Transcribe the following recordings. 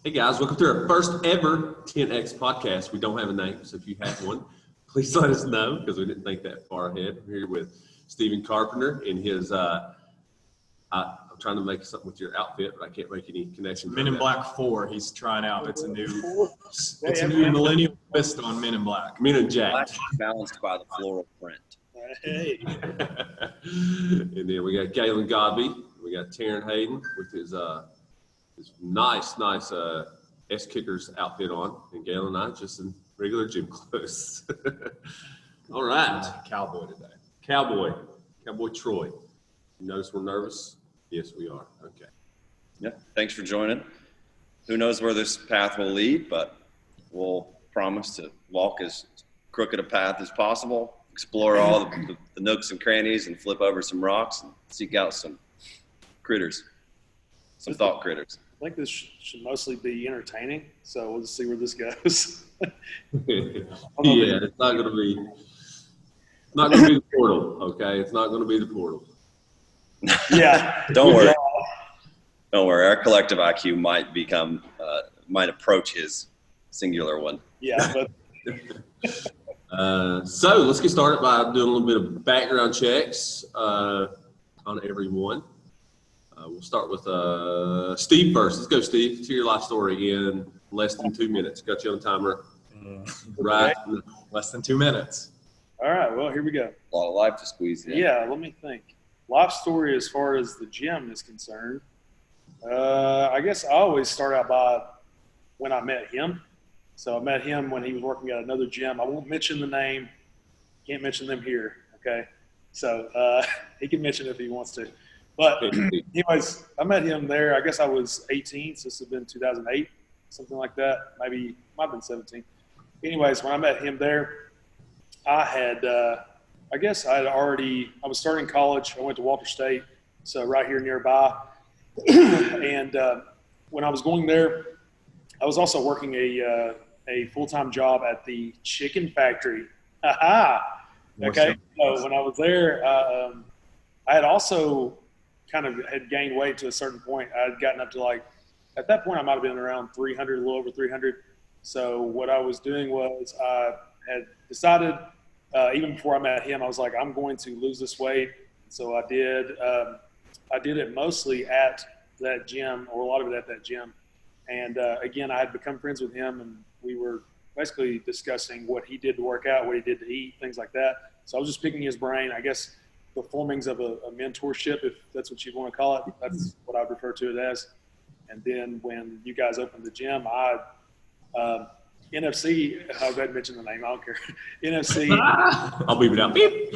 Hey guys, welcome to our first ever 10X podcast. We don't have a name, so if you have one, please let us know because we didn't think that far ahead. We're here with Stephen Carpenter in his, I'm trying to make something with your outfit, but I can't make any connection. Men in Black 4, he's trying out. It's a new millennial twist on Men in Black. Men in Jack. Balanced by the floral print. Hey. And then we got Galen Godby. We got Taryn Hayden with his nice S-Kickers outfit on, and Galen and I just in regular gym clothes. All right. Cowboy today. Cowboy Troy. You notice we're nervous? Yes, we are. Okay. Yeah, thanks for joining. Who knows where this path will lead, but we'll promise to walk as crooked a path as possible, explore all the nooks and crannies, and flip over some rocks and seek out some critters, some thought critters. I think this should mostly be entertaining, so we'll just see where this goes. Yeah, it's not going to be the portal, okay? It's not going to be the portal. Yeah. Don't worry. Our collective IQ might approach his singular one. Yeah, but so let's get started by doing a little bit of background checks on everyone. We'll start with Steve first. Let's go, Steve, to your life story in less than 2 minutes. Got you on timer. Right. Less than 2 minutes. all right, well, here we go. A lot of life to squeeze in. Yeah, let me think. Life story as far as the gym is concerned. I guess I always start out by when I met him. So I met him when he was working at another gym. I won't mention the name. Can't mention them here, okay? So he can mention it if he wants to. But anyways, I met him there. I guess I was 18, so this has been 2008, something like that. Maybe might have been 17. Anyways, when I met him there, I was starting college. I went to Walter State, so right here nearby. And when I was going there, I was also working a full-time job at the chicken factory. Okay, so when I was there, I had also had gained weight to a certain point. I had gotten up to at that point I might have been around 300, a little over 300. So what I was doing was I had decided, even before I met him, I was like, I'm going to lose this weight. So I did it mostly at that gym, or a lot of it at that gym. And again, I had become friends with him, and we were basically discussing what he did to work out, what he did to eat, things like that. So I was just picking his brain, I guess, the formings of a mentorship, if that's what you want to call it. That's what I refer to it as. And then when you guys opened the gym, NFC, I'll go ahead and mention the name, I don't care. NFC. I'll beep it out. Beep.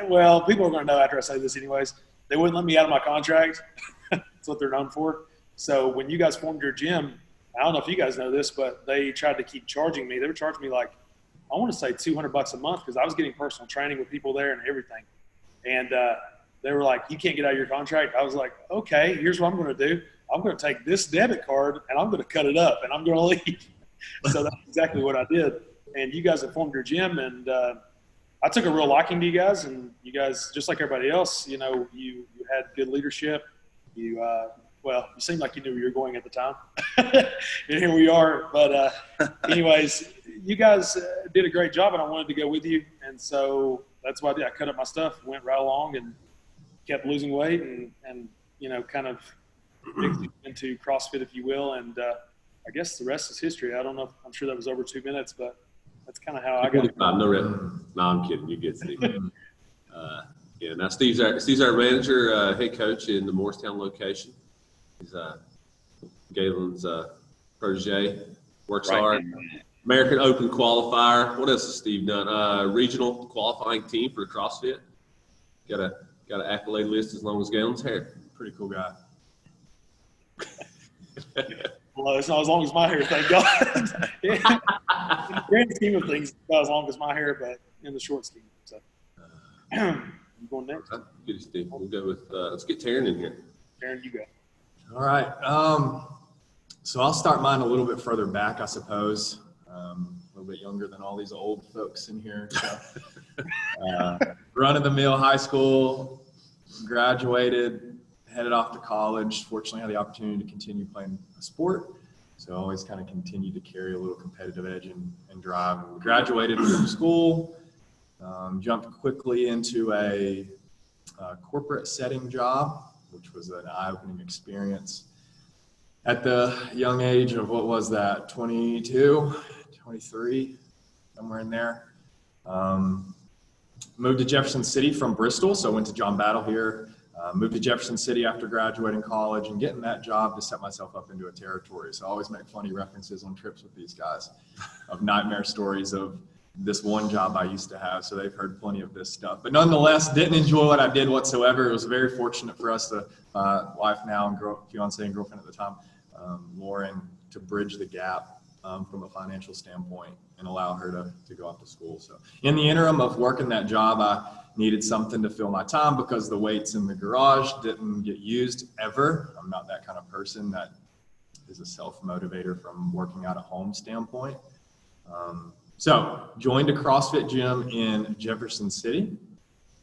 Well, people are going to know after I say this anyways. They wouldn't let me out of my contract. That's what they're known for. So when you guys formed your gym, I don't know if you guys know this, but they tried to keep charging me. They were charging me I want to say $200 a month, because I was getting personal training with people there and everything. And they were like, you can't get out of your contract. I was like, okay, here's what I'm going to do. I'm going to take this debit card and I'm going to cut it up and I'm going to leave. So that's exactly what I did. And you guys have formed your gym, and I took a real liking to you guys. And you guys, just like everybody else, you had good leadership. You seemed like you knew where you were going at the time. And here we are. But anyways, you guys did a great job, and I wanted to go with you. And so that's why I did. I cut up my stuff, went right along, and kept losing weight and kind of into CrossFit, if you will. And I guess the rest is history. I don't know. I'm sure that was over 2 minutes, but that's kind of how I got it. No, I'm kidding. You get Steve. Yeah, now Steve's our manager, head coach in the Morristown location. He's Galen's protege. Works hard. American Open qualifier. What else has Steve done? Regional qualifying team for CrossFit. Got an accolade list as long as Galen's hair. Pretty cool guy. Well, it's not as long as my hair, thank God. In the grand scheme of things, it's not as long as my hair, but in the short scheme. So, you going next? Good, Steve. We'll go with let's get Taryn in here. Taryn, you go. All right. So I'll start mine a little bit further back, I suppose. A little bit younger than all these old folks in here. So, run-of-the-mill high school, graduated, headed off to college. Fortunately, had the opportunity to continue playing a sport. So I always kind of continued to carry a little competitive edge and drive. And graduated from school, jumped quickly into a corporate setting job, which was an eye-opening experience. At the young age of, what was that, 22, 23, somewhere in there. Moved to Jefferson City from Bristol, so went to John Battle here. Moved to Jefferson City after graduating college and getting that job to set myself up into a territory. So I always make funny references on trips with these guys of nightmare stories of this one job I used to have. So they've heard plenty of this stuff. But nonetheless, didn't enjoy what I did whatsoever. It was very fortunate for us, wife now and fiance and girlfriend at the time, Lauren, to bridge the gap from a financial standpoint and allow her to go off to school. So in the interim of working that job, I needed something to fill my time because the weights in the garage didn't get used ever. I'm not that kind of person that is a self-motivator from working out at home standpoint. So joined a CrossFit gym in Jefferson City,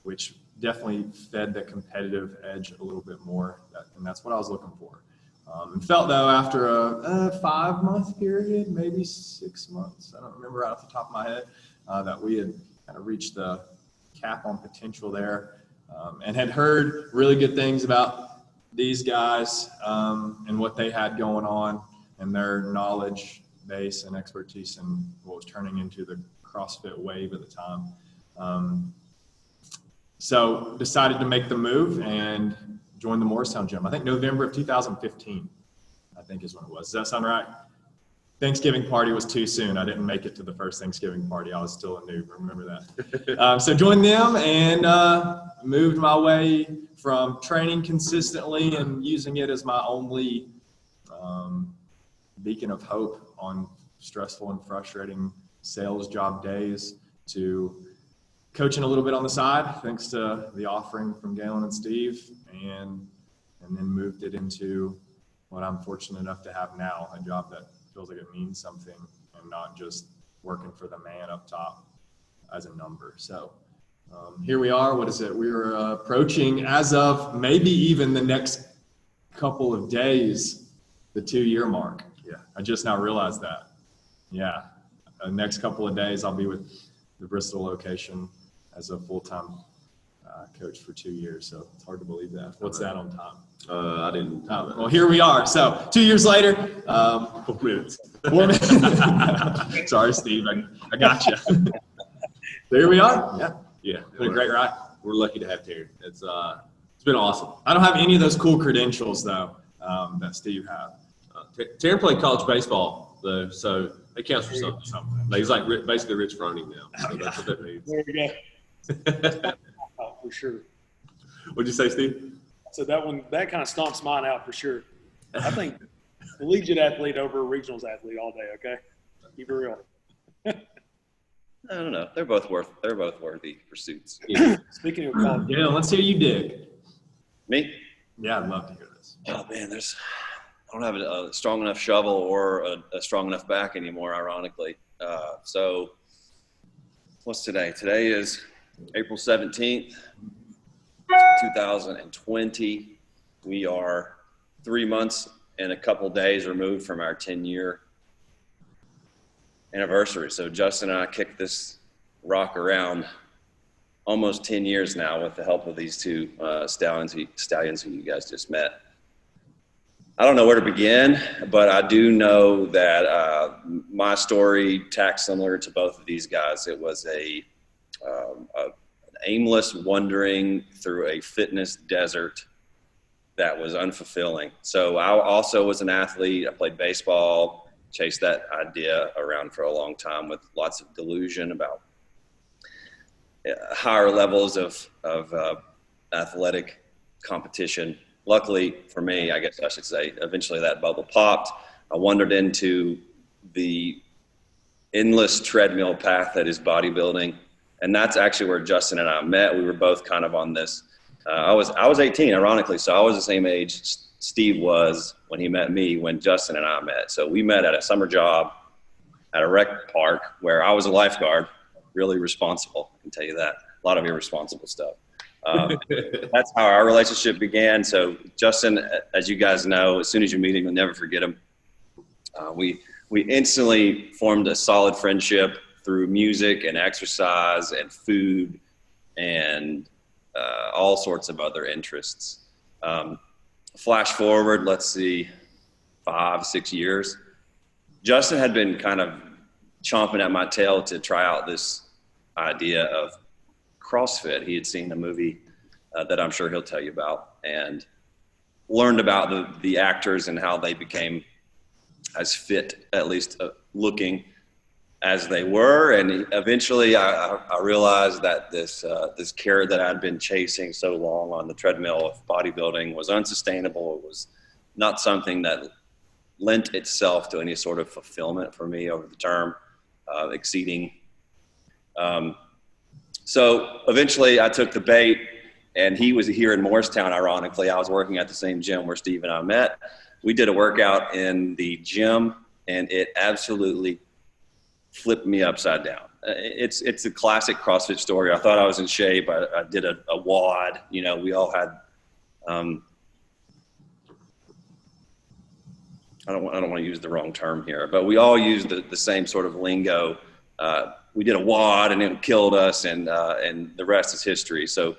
which definitely fed the competitive edge a little bit more. And that's what I was looking for. And felt though after a 5-month period, maybe 6 months, I don't remember right off the top of my head, that we had kind of reached the cap on potential there, and had heard really good things about these guys and what they had going on and their knowledge base and expertise in what was turning into the CrossFit wave at the time. So decided to make the move and join the Morristown gym. I think November of 2015, I think is when it was. Does that sound right? Thanksgiving party was too soon. I didn't make it to the first Thanksgiving party. I was still a noob. Remember that. So joined them and moved my way from training consistently and using it as my only beacon of hope on stressful and frustrating sales job days to coaching a little bit on the side, thanks to the offering from Galen and Steve, and then moved it into what I'm fortunate enough to have now, a job that feels like it means something and not just working for the man up top as a number. So here we are. What is it? We're approaching, as of maybe even the next couple of days, the 2-year mark. Yeah, I just now realized that. Yeah, the next couple of days I'll be with the Bristol location as a full-time coach for 2 years. So it's hard to believe that. What's that on time? I didn't. Well, here we are. So 2 years later. 4 minutes. 4 minutes. Sorry, Steve. I got you. There we are. Yeah. Yeah. Been a great ride. We're lucky to have Taryn. It's been awesome. I don't have any of those cool credentials, though, that Steve had. Taryn played college baseball, though, so it counts for something. He's like basically Rich Froning now. So that's what that means. There we go. Oh, for sure. What'd you say, Steve? So that kind of stomps mine out for sure. I think collegiate athlete over regionals athlete all day. Okay, keep it real. I don't know. They're both worthy pursuits. Yeah. Speaking of college, Yeah, let's hear you dig. Me? Yeah, I'd love to hear this. Oh man, I don't have a strong enough shovel or a strong enough back anymore, ironically. So what's today? Today is April 17th, 2020. We are 3 months and a couple days removed from our 10-year anniversary. So Justin and I kicked this rock around almost 10 years now with the help of these two stallions who you guys just met. I don't know where to begin, but I do know that my story tracks similar to both of these guys. It was an aimless wandering through a fitness desert that was unfulfilling. So I also was an athlete. I played baseball, chased that idea around for a long time with lots of delusion about higher levels of athletic competition. Luckily for me, I guess I should say, eventually that bubble popped. I wandered into the endless treadmill path that is bodybuilding. And that's actually where Justin and I met. We were both kind of on this. I was 18, ironically, so I was the same age Steve was when he met me, when Justin and I met. So we met at a summer job at a rec park where I was a lifeguard, really responsible, I can tell you that. A lot of irresponsible stuff. That's how our relationship began. So Justin, as you guys know, as soon as you meet him, you'll never forget him. We instantly formed a solid friendship through music and exercise and food and all sorts of other interests. Flash forward, let's see, 5-6 years. Justin had been kind of chomping at my tail to try out this idea of CrossFit. He had seen a movie that I'm sure he'll tell you about, and learned about the actors and how they became as fit, at least looking, as they were. And eventually I realized that this carrot that I'd been chasing so long on the treadmill of bodybuilding was unsustainable. It was not something that lent itself to any sort of fulfillment for me over the term, exceeding. So eventually I took the bait, and he was here in Morristown. Ironically, I was working at the same gym where Steve and I met. We did a workout in the gym, and it absolutely flipped me upside down. It's a classic CrossFit story. I thought I was in shape. I did a WOD. You know, we all had, I don't want to use the wrong term here, but we all used the same sort of lingo. We did a WOD, and it killed us, and the rest is history. So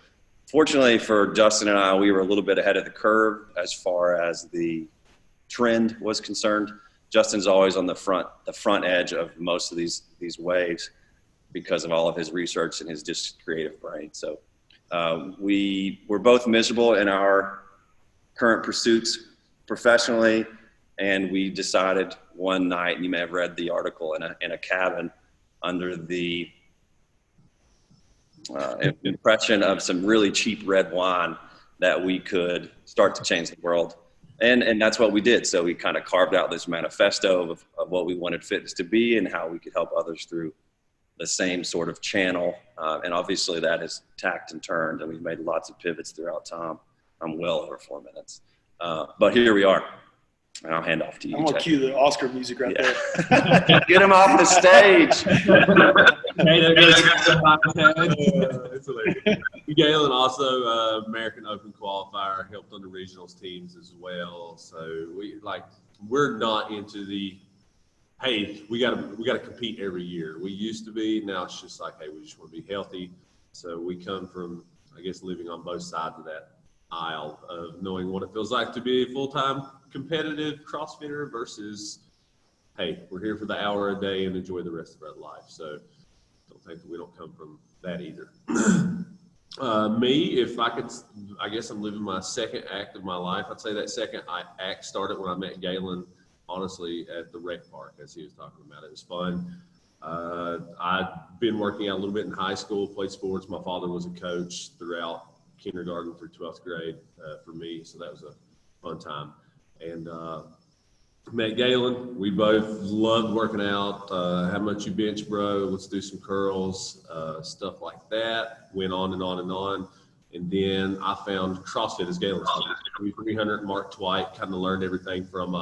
fortunately for Justin and I, we were a little bit ahead of the curve as far as the trend was concerned. Justin's always on the front edge of most of these waves because of all of his research and his just creative brain. So we were both miserable in our current pursuits professionally, and we decided one night, and you may have read the article, in a cabin under the impression of some really cheap red wine, that we could start to change the world. And that's what we did. So we kind of carved out this manifesto of what we wanted fitness to be and how we could help others through the same sort of channel. And obviously that has tacked and turned, and we've made lots of pivots throughout time. I'm well over 4 minutes. But here we are. And I'll hand off to you. I'm going to cue the Oscar music right there. Get him off the stage. It's hilarious. Galen also American Open qualifier, helped on the regionals teams as well. So we're not into the, hey, we gotta compete every year. We used to be. Now it's just like, hey, we just want to be healthy. So we come from, I guess, living on both sides of that aisle of knowing what it feels like to be a full-time competitive CrossFitter versus, hey, we're here for the hour a day and enjoy the rest of our life. So don't think that we don't come from that either. Me, if I could, I guess I'm living my second act of my life. I'd say that second act started when I met Galen, honestly, at the rec park, as he was talking about. It was fun. I'd been working out a little bit in high school, played sports. My father was a coach throughout kindergarten through 12th grade for me, so that was a fun time. And met Galen. We both loved working out. How much you bench, bro? Let's do some curls, stuff like that. Went on and on and on. And then I found CrossFit, as Galen said. 300, Mark Twight, kind of learned everything from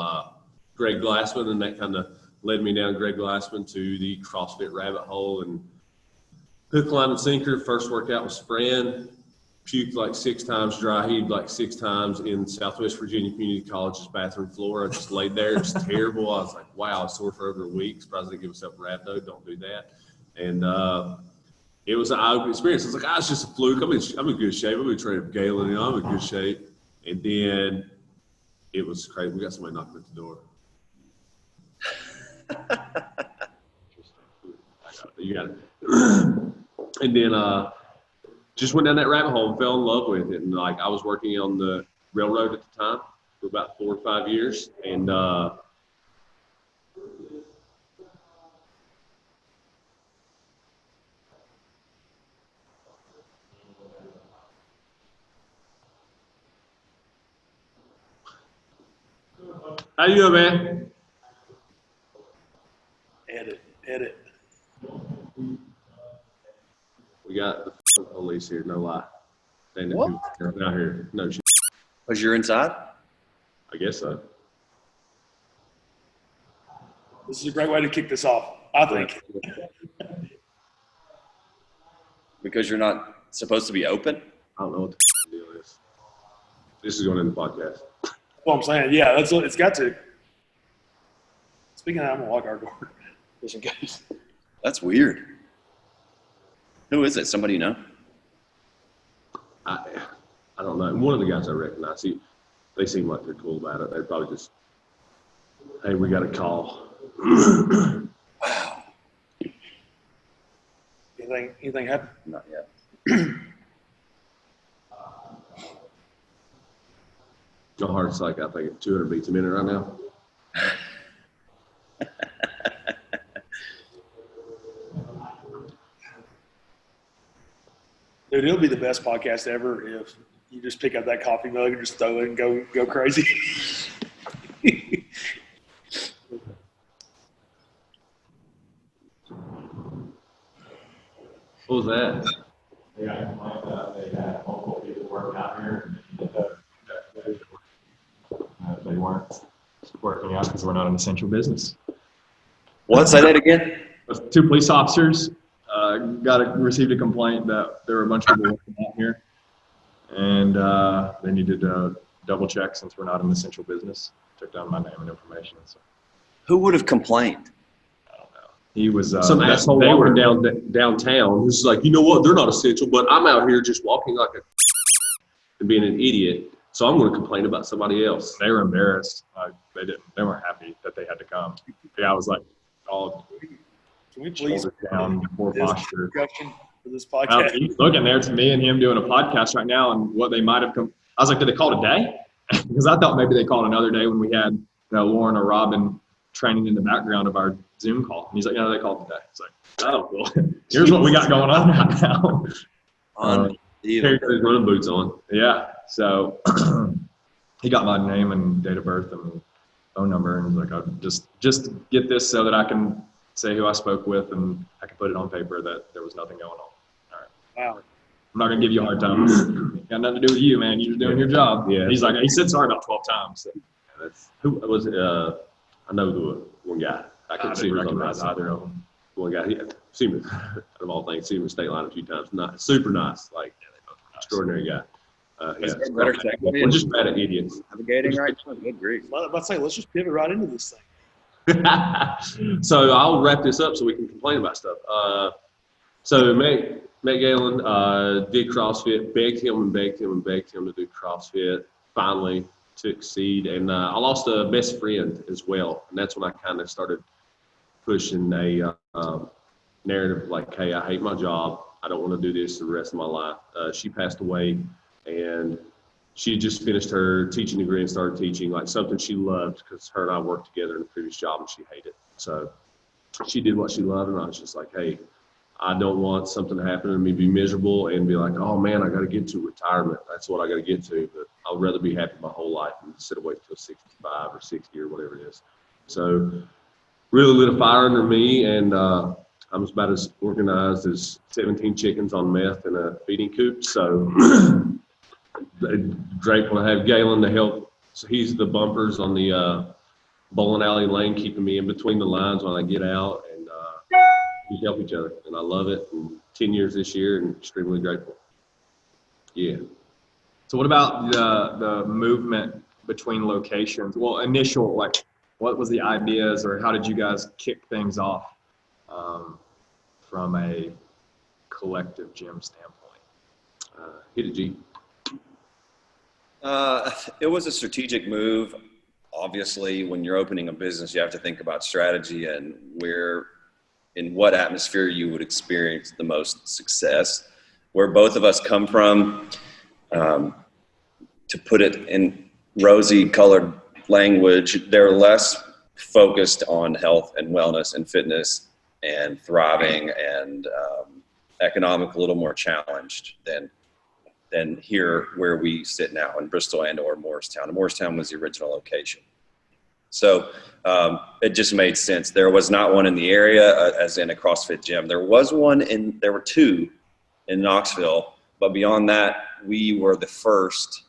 Greg Glassman, and that kind of led me down Greg Glassman to the CrossFit rabbit hole. And hook, line, and sinker. First workout was Fran. Puked like 6 times, dry heaved like 6 times in Southwest Virginia Community College's bathroom floor. I just laid there. It was terrible. I was like, wow, I was sore for over a week. Surprised they give us up rhabdo. Don't do that. And it was an eye-opening experience. I was like, it's just a fluke. I'm in good shape. I've been training with Galen, and I'm in good shape. And then it was crazy. We got somebody knocking at the door. You got it. And then just went down that rabbit hole and fell in love with it. And I was working on the railroad at the time for about 4 or 5 years. And how you doing, man? Edit. We got the police here, no lie. What? Out here. No shit. Was you inside? I guess so. This is a great way to kick this off, I think. Because you're not supposed to be open? I don't know what the deal is. This is going in the podcast. That's what I'm saying. Yeah, it's got to. Speaking of that, I'm gonna lock our door just in case. That's weird. Who is it? Somebody you know? I don't know. One of the guys I recognize, they seem like they're cool about it. They're probably just, hey, we got a call. Wow. Anything happen? Not yet. My heart's like, I think 200 beats a minute right now. Dude, it'll be the best podcast ever if you just pick up that coffee mug and just throw it and go crazy. What was that? They got complained that they had multiple people working out here. They weren't working out because we're not an essential business. What? Say that again? 2 police officers received a complaint that there were a bunch of people working out here, and they needed to double check since we're not an essential business. Took down my name and information. So Who would have complained? I don't know. He was Some asshole walking downtown who's like, you know what? They're not essential, but I'm out here just walking like and being an idiot. So I'm going to complain about somebody else. They were embarrassed. They weren't happy that they had to come. Yeah, I was like, all Can we please shoulders down, poor this posture. discussion for this Well, podcast? he's looking there. It's me and him doing a podcast right now, and what they might have come. I was like, did they call today? Because I thought maybe they called another day when we had Lauren or Robin training in the background of our Zoom call. And he's like, no, they called today. It's like, oh, well, here's what we got going on right now. Unbelievable. He's got his running boots on. Yeah. So he got my name and date of birth and phone number, and he's like, I'll just get this so that I can say who I spoke with and I can put it on paper that there was nothing going on. All right. Wow. I'm not gonna give you a hard time. Got nothing to do with you, man. You're just doing your job. Yeah. He said sorry about 12 times. So. Who was it? I know the one guy. I I couldn't see didn't him recognize either of them. One guy. Seen him, out of all things, seen him in state line a few times. Not super nice, like extraordinary guy. Is Yeah. there better technically? We're just bad at idiots. Navigating right now? Good grief. I was about to say, let's just pivot right into this thing. So I'll wrap this up so we can complain about stuff. So Matt Galen did CrossFit, begged him to do CrossFit. Finally took seed, and I lost a best friend as well, and that's when I kind of started pushing a narrative like, hey, I hate my job. I don't want to do this the rest of my life. She passed away, and she just finished her teaching degree and started teaching, like something she loved, because her and I worked together in a previous job and she hated it. So she did what she loved, and I was just like, hey, I don't want something to happen to me, be miserable, and be like, oh man, I got to get to retirement. That's what I got to get to. But I'd rather be happy my whole life instead of waiting till 65 or 60 or whatever it is. So really lit a fire under me, and I'm about as organized as 17 chickens on meth in a feeding coop. So grateful to have Galen to help. So he's the bumpers on the bowling alley lane, keeping me in between the lines when I get out, and we help each other, and I love it. And 10 years this year, and extremely grateful. Yeah. So what about the movement between locations? Well, initial, like, what was the ideas, or how did you guys kick things off from a collective gym standpoint? Hit it, G. It was a strategic move. Obviously, when you're opening a business, you have to think about strategy and in what atmosphere you would experience the most success. Where both of us come from, to put it in rosy colored language, they're less focused on health and wellness and fitness and thriving and economic, a little more challenged than here where we sit now in Bristol and or Morristown. And Morristown was the original location. So it just made sense. There was not one in the area as in a CrossFit gym. There were two in Knoxville, but beyond that, we were the first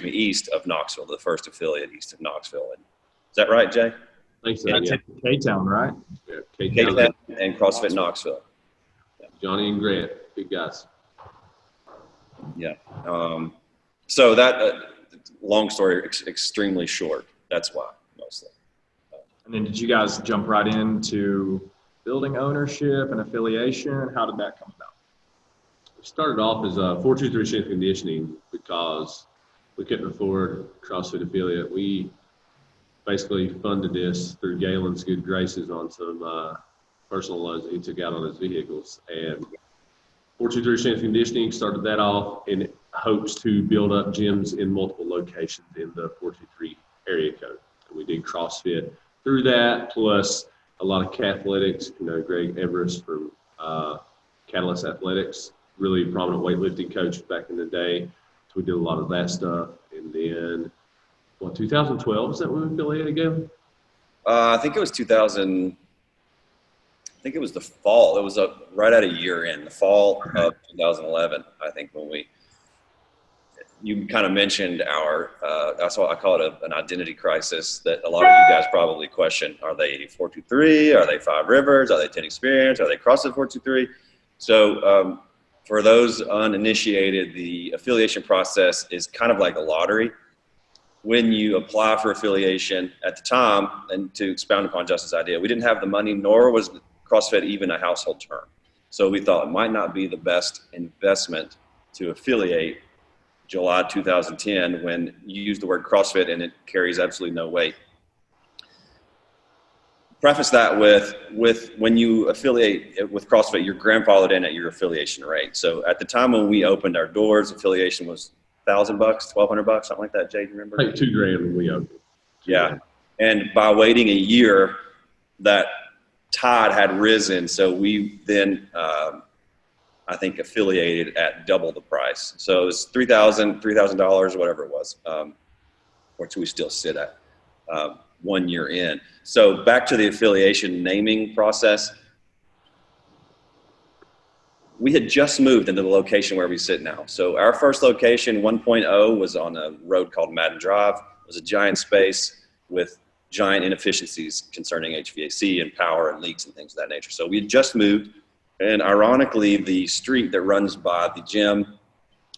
east of Knoxville, the first affiliate east of Knoxville. And is that right, Jay? Thanks for That's that. K-Town, right? Yeah. K-Town and CrossFit Knoxville. Johnny and Grant, big guys. Yeah. So that, long story, extremely short. That's why, mostly. And then did you guys jump right into building ownership and affiliation? How did that come about? We started off as a 423 strength conditioning because we couldn't afford CrossFit affiliate. We basically funded this through Galen's good graces on some personal loans that he took out on his vehicles. And 423 strength conditioning started that off in hopes to build up gyms in multiple locations in the 423 area code. And we did CrossFit through that, plus a lot of Cathletics, Greg Everest from Catalyst Athletics, really prominent weightlifting coach back in the day. So we did a lot of that stuff. And then, 2012, is that when we affiliated again? I think it was 2000. I think it was the fall. It was right at a year in, the fall of 2011, I think, when you kind of mentioned that's why I call it an identity crisis that a lot of you guys probably question. Are they 423? Are they Five Rivers? Are they 10 Experience? Are they CrossFit 423? So for those uninitiated, the affiliation process is kind of like a lottery. When you apply for affiliation at the time, and to expound upon Justin's idea, we didn't have the money, nor was CrossFit even a household term. So we thought it might not be the best investment to affiliate July 2010 when you use the word CrossFit and it carries absolutely no weight. Preface that with when you affiliate with CrossFit, you're grandfathered in at your affiliation rate. So at the time when we opened our doors, affiliation was $1,000, $1,200, something like that. Jay, do you remember? I think $2,000 when we opened. Yeah. And by waiting a year, that tide had risen. So we then, I think, affiliated at double the price. So it was $3,000, whatever it was, which we still sit at 1 year in. So back to the affiliation naming process. We had just moved into the location where we sit now. So our first location, 1.0, was on a road called Madden Drive. It was a giant space with giant inefficiencies concerning HVAC and power and leaks and things of that nature. So we had just moved. And ironically, the street that runs by the gym,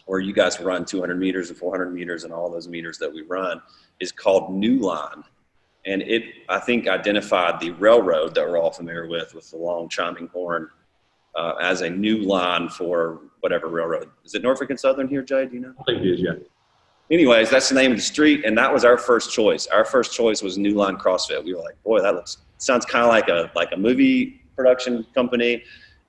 where you guys run 200 meters and 400 meters and all those meters that we run, is called New Line. And it, I think, identified the railroad that we're all familiar with the long chiming horn, as a new line for whatever railroad. Is it Norfolk and Southern here, Jay? Do you know? I think it is, yeah. Anyways, that's the name of the street, and that was our first choice. Our first choice was New Line CrossFit. We were like, boy, sounds kind of like a movie production company.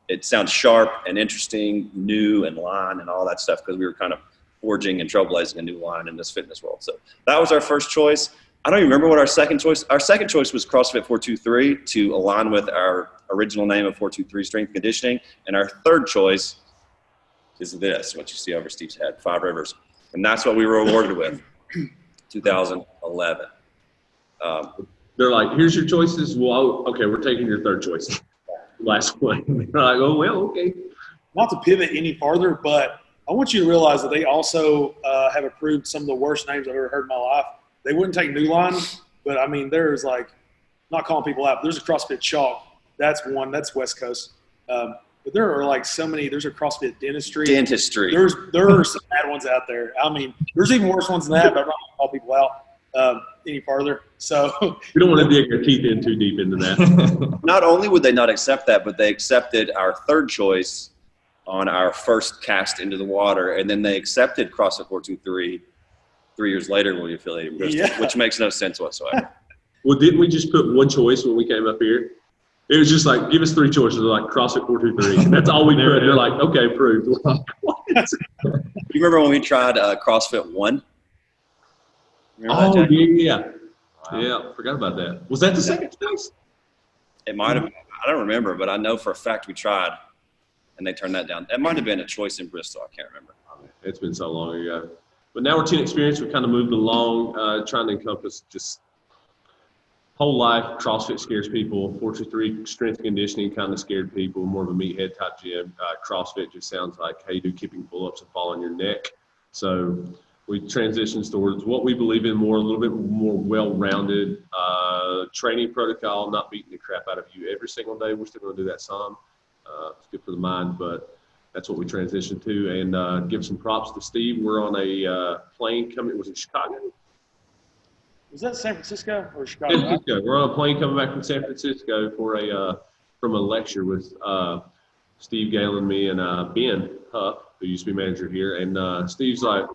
It sounds sharp and interesting, new and line and all that stuff, because we were kind of forging and trailblazing a new line in this fitness world. So that was our first choice. I don't even remember what our second choice. Our second choice was CrossFit 423 to align with our original name of 423 Strength Conditioning. And our third choice is this, what you see over Steve's head, Five Rivers. And that's what we were awarded with, 2011. They're like, here's your choices. Well, okay, we're taking your third choice. Last one. They're like, oh, well, okay. Not to pivot any farther, but I want you to realize that they also have approved some of the worst names I've ever heard in my life. They wouldn't take New Line, but I mean, there's like, not calling people out, but there's a CrossFit Chalk. That's one. That's West Coast. But there are like so many. There's a CrossFit Dentistry. There are some bad ones out there. I mean, there's even worse ones than that, but I'm not going to call people out any farther. So we don't want to dig your teeth in too deep into that. Not only would they not accept that, but they accepted our third choice on our first cast into the water, and then they accepted CrossFit 423 3 years later when we affiliated with Bristol, which makes no sense whatsoever. Well, didn't we just put one choice when we came up here? It was just like, give us three choices. They're like, CrossFit 423. That's all we put. They're like, okay, approved. We're like, what? You remember when we tried CrossFit 1? Oh, that, yeah. Wow. Yeah, forgot about that. Was that the second choice? It might have. I don't remember, but I know for a fact we tried, and they turned that down. It might have been a choice in Bristol. I can't remember. It's been so long ago. But now we're 10 Experience. We kind of moved along, trying to encompass just whole life. CrossFit scares people. 423 strength conditioning kind of scared people. More of a meathead type gym. CrossFit just sounds like, hey, do keeping pull-ups and fall on your neck. So we transitioned towards what we believe in more, a little bit more well-rounded training protocol, not beating the crap out of you every single day. We're still going to do that some. It's good for the mind, but that's what we transitioned to. And give some props to Steve. We're on a plane coming. Was it Chicago? Was that San Francisco or San Chicago? Francisco. We're on a plane coming back from San Francisco for from a lecture with Steve Galen, me, and Ben Huff, who used to be manager here. And Steve's like,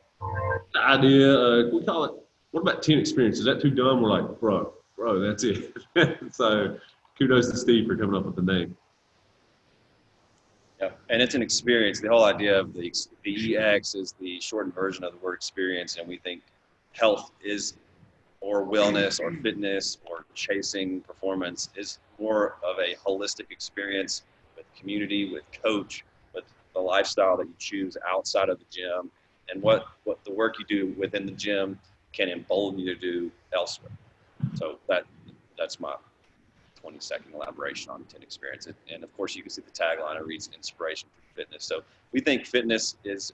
the idea, we call it, what about 10 experience? Is that too dumb? We're like, bro, that's it. So kudos to Steve for coming up with the name. Yeah, and it's an experience. The whole idea of the EX is the shortened version of the word experience, and we think health is, or wellness, or fitness, or chasing performance is more of a holistic experience with community, with coach, with the lifestyle that you choose outside of the gym, and what the work you do within the gym can embolden you to do elsewhere. So that's my 20-second elaboration on 10 experience. And of course, you can see the tagline. It reads inspiration for fitness. So we think fitness is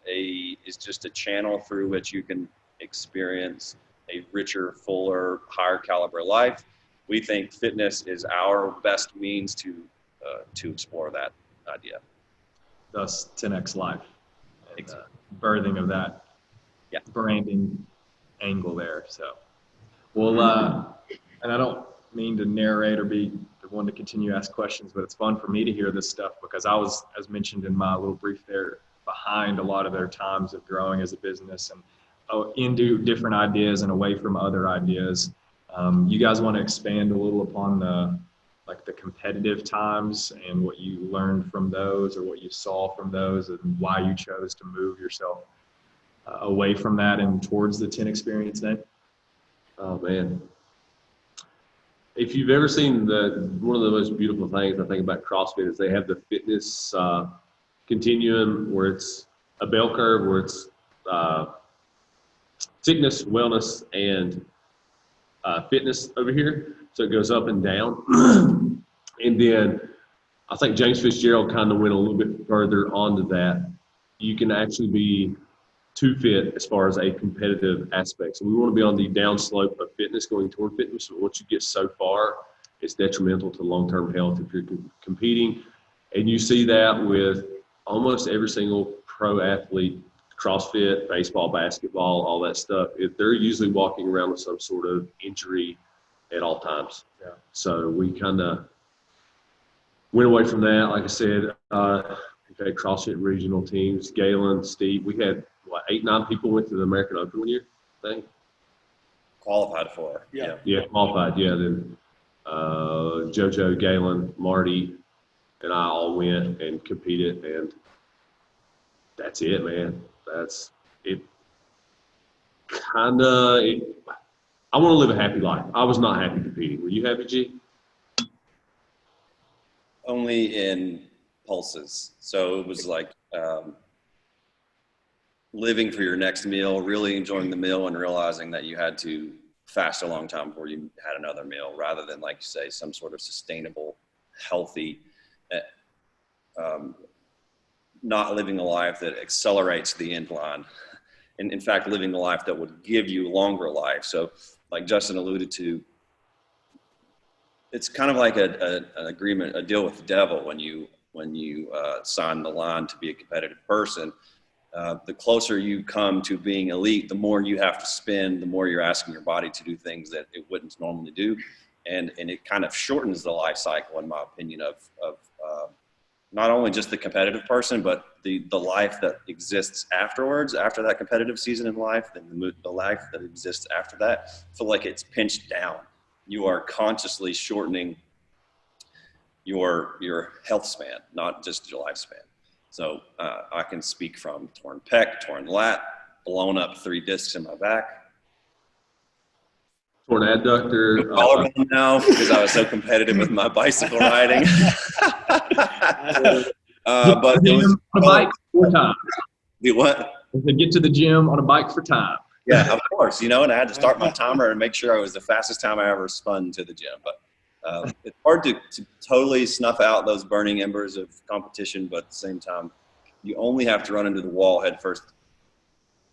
just a channel through which you can experience a richer, fuller, higher caliber life. We think fitness is our best means to explore that idea. Thus 10X Life. And, Exactly. birthing of that branding angle there. So, well, and I don't mean to narrate or be the one to continue to ask questions, but it's fun for me to hear this stuff because I was, as mentioned in my little brief there, behind a lot of their times of growing as a business and into different ideas and away from other ideas. You guys want to expand a little upon the competitive times and what you learned from those or what you saw from those and why you chose to move yourself away from that and towards the 10 experience then? Oh, man. If you've ever seen one of the most beautiful things I think about CrossFit is they have the fitness continuum where it's a bell curve where it's fitness, wellness, and fitness over here. So it goes up and down. And then I think James Fitzgerald kind of went a little bit further onto that. You can actually be too fit as far as a competitive aspect. So we want to be on the downslope of fitness, going toward fitness. But once you get so far, it's detrimental to long-term health if you're competing. And you see that with almost every single pro athlete, CrossFit, baseball, basketball, all that stuff. If they're usually walking around with some sort of injury at all times. Yeah. So we kind of went away from that. Like I said, we've had CrossFit regional teams, Galen, Steve. We had, 8-9 people went to the American Open one year, I think. Qualified for. Yeah. Yeah, qualified. Yeah, then JoJo, Galen, Marty, and I all went and competed, and that's it, man. That's it. I want to live a happy life. I was not happy competing. Were you happy, G? Only in pulses. So it was like living for your next meal, really enjoying the meal and realizing that you had to fast a long time before you had another meal rather than, like you say, some sort of sustainable, healthy, not living a life that accelerates the incline. And in fact, living a life that would give you longer life. So like Justin alluded to, it's kind of like an agreement, a deal with the devil when you sign the line to be a competitive person. The closer you come to being elite, the more you have to spend, the more you're asking your body to do things that it wouldn't normally do. And it kind of shortens the life cycle, in my opinion, of not only just the competitive person, but the life that exists afterwards, after that competitive season in life, and the life that exists after that. I feel like it's pinched down. You are consciously shortening your health span, not just your lifespan. So I can speak from torn pec, torn lat, blown up 3 discs in my back. Torn adductor. Collarbone now because I was so competitive with my bicycle riding. But it was on a bike for time. the what? Get to the gym on a bike for time. Yeah, of course, and I had to start my timer and make sure I was the fastest time I ever spun to the gym. But it's hard to totally snuff out those burning embers of competition, but at the same time, you only have to run into the wall head first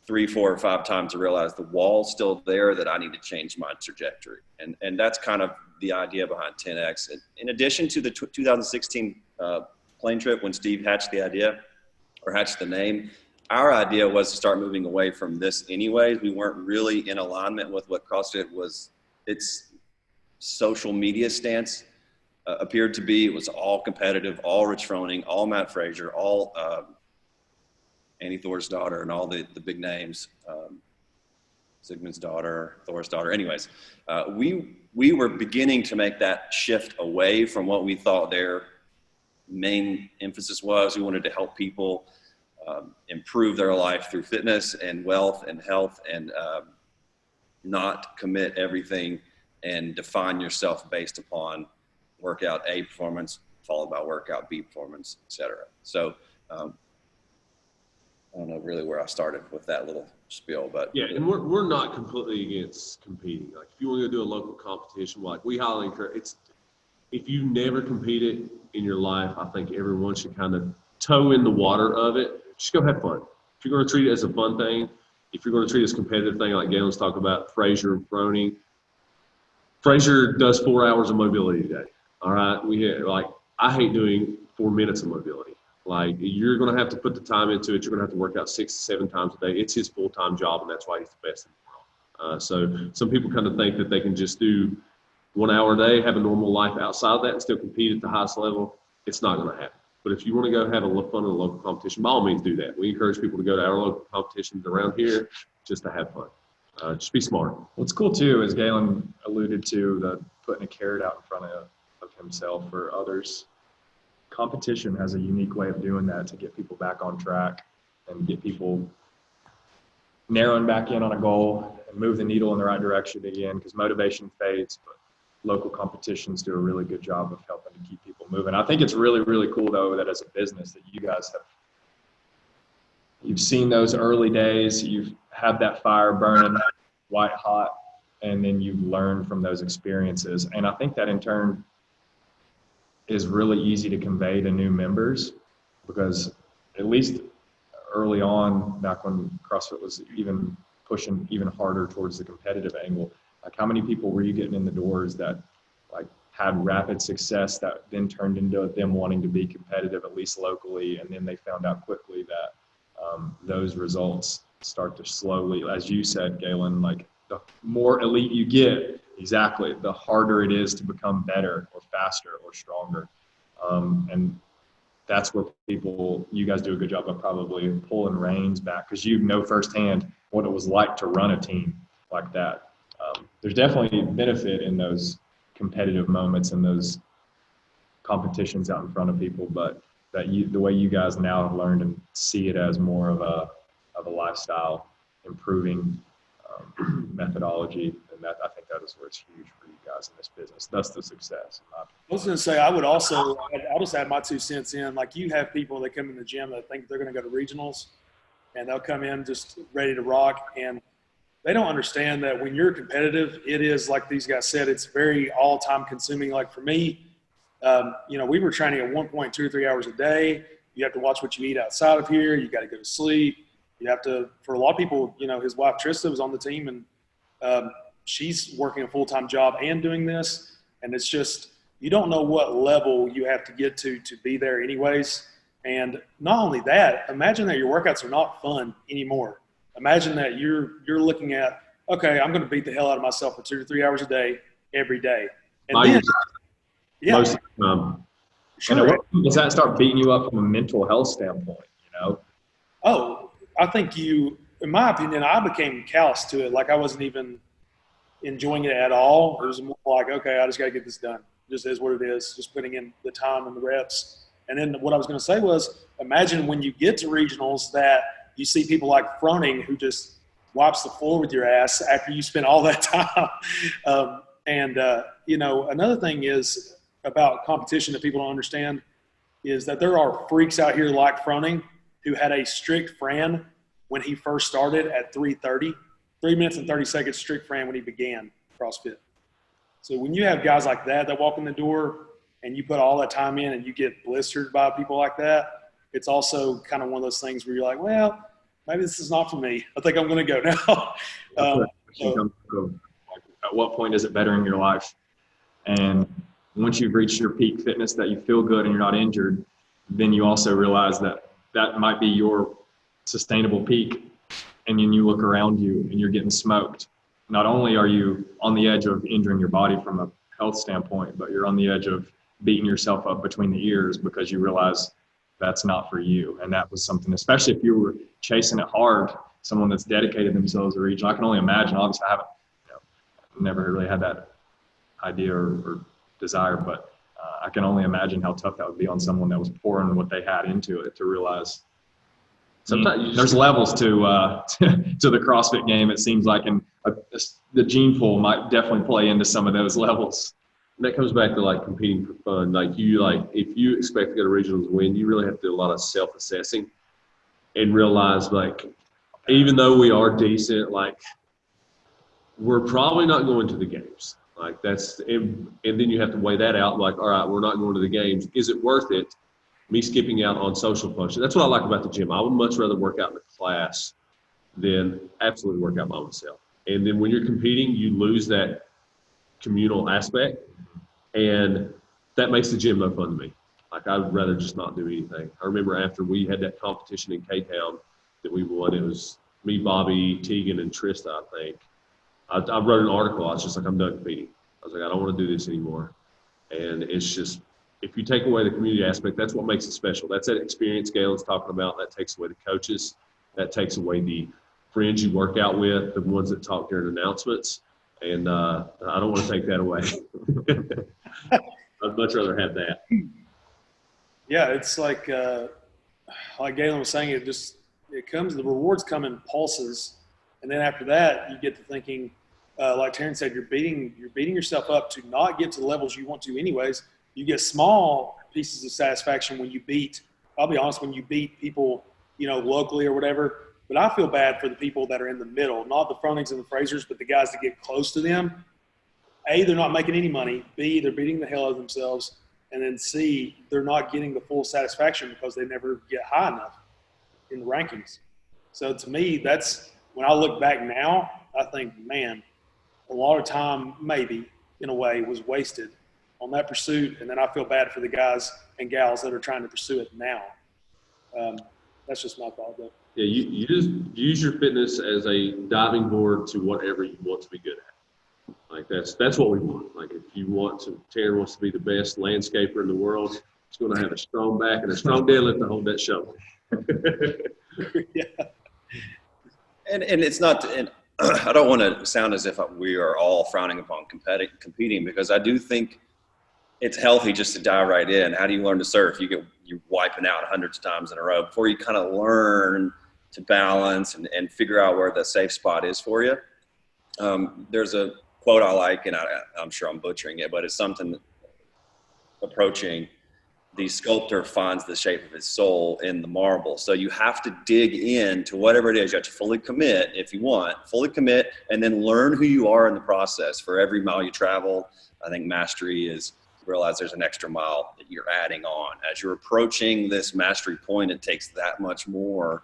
3, 4, or 5 times to realize the wall's still there, that I need to change my trajectory. And that's kind of the idea behind 10X. In addition to the 2016 plane trip when Steve hatched the idea, or hatched the name, our idea was to start moving away from this anyways. We weren't really in alignment with what CrossFit was its social media stance appeared to be. It was all competitive, all Rich Froning, all Matt Frazier, all Annie Thor's daughter, and all the big names, Sigmund's daughter, Thor's daughter. Anyways, we were beginning to make that shift away from what we thought their main emphasis was. We wanted to help people improve their life through fitness and wealth and health, and not commit everything and define yourself based upon workout A performance followed by workout B performance, et cetera. So I don't know really where I started with that little spiel, but yeah, and we're not completely against competing. Like if you want to go do a local competition, like we highly encourage. If you never competed in your life, I think everyone should kind of toe in the water of it. Just go have fun. If you're going to treat it as a fun thing, if you're going to treat it as a competitive thing, like Galen's talking about, Frazier, Froning. Frazier does 4 hours of mobility a day. All right, I hate doing 4 minutes of mobility. Like you're going to have to put the time into it. You're going to have to work out 6 to 7 times a day. It's his full-time job, and that's why he's the best in the world. So some people kind of think that they can just do 1 hour a day, have a normal life outside of that, and still compete at the highest level. It's not going to happen. But if you want to go have a little fun in a local competition, by all means do that. We encourage people to go to our local competitions around here just to have fun. Just be smart. What's cool too, as Galen alluded to, the putting a carrot out in front of himself or others. Competition has a unique way of doing that to get people back on track and get people narrowing back in on a goal and move the needle in the right direction again, because motivation fades, but local competitions do a really good job of helping to keep people moving. I think it's really, really cool though that as a business that you guys you've seen those early days, you've had that fire burning white hot, and then you've learned from those experiences. And I think that in turn is really easy to convey to new members, because at least early on, back when CrossFit was even pushing even harder towards the competitive angle, like how many people were you getting in the doors that like had rapid success that then turned into them wanting to be competitive, at least locally, and then they found out quickly that those results start to slowly, as you said, Galen, like the more elite you get, exactly, the harder it is to become better or faster or stronger. And that's where you guys do a good job of probably pulling reins back, because you know firsthand what it was like to run a team like that. There's definitely benefit in those competitive moments and those competitions out in front of people, but the way you guys now have learned and see it as more of a lifestyle improving methodology, and that I think that is where it's huge for you guys in this business. That's the success. I was going to say, I'll just add my 2 cents in. Like you have people that come in the gym that think they're going to go to regionals, and they'll come in just ready to rock, and they don't understand that when you're competitive, it is like these guys said, it's very all time consuming. Like for me, we were training at 1.2 or 3 hours a day. You have to watch what you eat outside of here. You got to go to sleep. You have to, for a lot of people, his wife Trista was on the team, and she's working a full-time job and doing this. And it's just, you don't know what level you have to get to be there anyways. And not only that, imagine that your workouts are not fun anymore. Imagine that you're looking at, okay, I'm going to beat the hell out of myself for 2 to 3 hours a day, every day. And then, most of the time. Sure. And does that start beating you up from a mental health standpoint, Oh, I think in my opinion, I became callous to it. Like I wasn't even enjoying it at all. It was more like, okay, I just got to get this done. It just is what it is. Just putting in the time and the reps. And then what I was going to say was, imagine when you get to regionals that you see people like Froning who just wipes the floor with your ass after you spend all that time. Another thing is about competition that people don't understand is that there are freaks out here like Froning who had a strict Fran when he first started at 3:30, 3 minutes and 30 seconds strict Fran when he began CrossFit. So when you have guys like that walk in the door and you put all that time in and you get blistered by people like that, it's also kind of one of those things where you're like, well, maybe this is not for me. I think I'm going to go now. At what point is it bettering your life? And once you've reached your peak fitness that you feel good and you're not injured, then you also realize that might be your sustainable peak. And then you look around you and you're getting smoked. not only are you on the edge of injuring your body from a health standpoint, but you're on the edge of beating yourself up between the ears because you realize that's not for you. And that was something, especially if you were chasing it hard, someone that's dedicated themselves to region. I can only imagine. Obviously, I haven't, never really had that idea or desire, but I can only imagine how tough that would be on someone that was pouring what they had into it to realize. Sometimes there's levels to the CrossFit game. It seems like, and the gene pool might definitely play into some of those levels. And that comes back to like competing for fun. If you expect to go to regionals and win, you really have to do a lot of self-assessing and realize even though we are decent, we're probably not going to the games. And then you have to weigh that out. All right, we're not going to the games. Is it worth it? Me skipping out on social function. That's what I like about the gym. I would much rather work out in a class than absolutely work out by myself. And then when you're competing, you lose that communal aspect, and that makes the gym no fun to me. I'd rather just not do anything. I remember after we had that competition in K-Town that we won, it was me, Bobby, Tegan, and Trista, I think. I wrote an article. I was just like, I'm done competing. I was like, I don't want to do this anymore. And it's just, if you take away the community aspect, that's what makes it special. That's that experience Galen's talking about. That takes away the coaches. That takes away the friends you work out with, the ones that talk during announcements. And I don't want to take that away. I'd much rather have that. Yeah, it's like Galen was saying, the rewards come in pulses. And then after that, you get to thinking, like Terrence said, you're beating yourself up to not get to the levels you want to anyways. You get small pieces of satisfaction when you beat, I'll be honest, when you beat people, locally or whatever. But I feel bad for the people that are in the middle, not the Fronings and the Frasers, but the guys that get close to them. A, they're not making any money. B, they're beating the hell out of themselves. And then C, they're not getting the full satisfaction because they never get high enough in the rankings. So to me, that's when I look back now, I think, man, a lot of time maybe in a way was wasted on that pursuit. And then I feel bad for the guys and gals that are trying to pursue it now. That's just my thought though. Yeah, you just use your fitness as a diving board to whatever you want to be good at. That's what we want. If you want to, Taryn wants to be the best landscaper in the world. He's going to have a strong back and a strong deadlift to hold that shovel. Yeah. And it's not, and I don't want to sound as if we are all frowning upon competing, because I do think it's healthy just to dive right in. How do you learn to surf? You're wiping out hundreds of times in a row before you kind of learn to balance and figure out where the safe spot is for you. There's a quote I like, and I'm sure I'm butchering it, but it's something approaching, the sculptor finds the shape of his soul in the marble. So you have to dig in to whatever it is. You have to fully commit if you want, and then learn who you are in the process. For every mile you travel, I think mastery is realize there's an extra mile that you're adding on. As you're approaching this mastery point, it takes that much more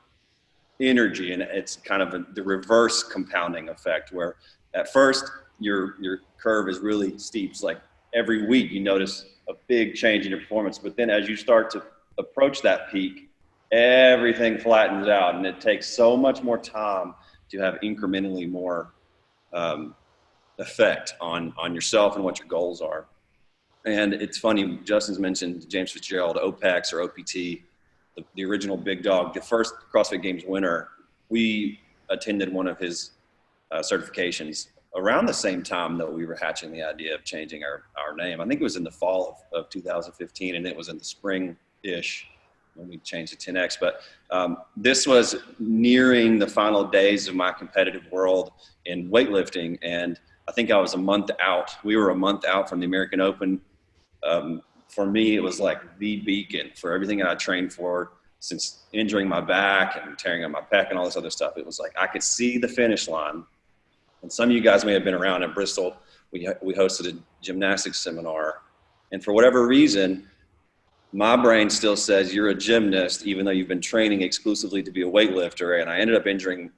energy, and it's kind of the reverse compounding effect, where at first your curve is really steep. It's like every week you notice a big change in your performance, but then as you start to approach that peak, everything flattens out, and it takes so much more time to have incrementally more effect on yourself and what your goals are. And it's funny, Justin's mentioned James Fitzgerald, OPEX or OPT, the original big dog, the first CrossFit Games winner. We attended one of his certifications around the same time that we were hatching the idea of changing our name. I think it was in the fall of 2015, and it was in the spring-ish when we changed to 10X. But this was nearing the final days of my competitive world in weightlifting, and I think I was a month out. We were a month out from the American Open. For me, it was like the beacon for everything that I trained for since injuring my back and tearing up my pec and all this other stuff. It was like I could see the finish line. And some of you guys may have been around at Bristol. We hosted a gymnastics seminar. And for whatever reason, my brain still says you're a gymnast, even though you've been training exclusively to be a weightlifter. And I ended up injuring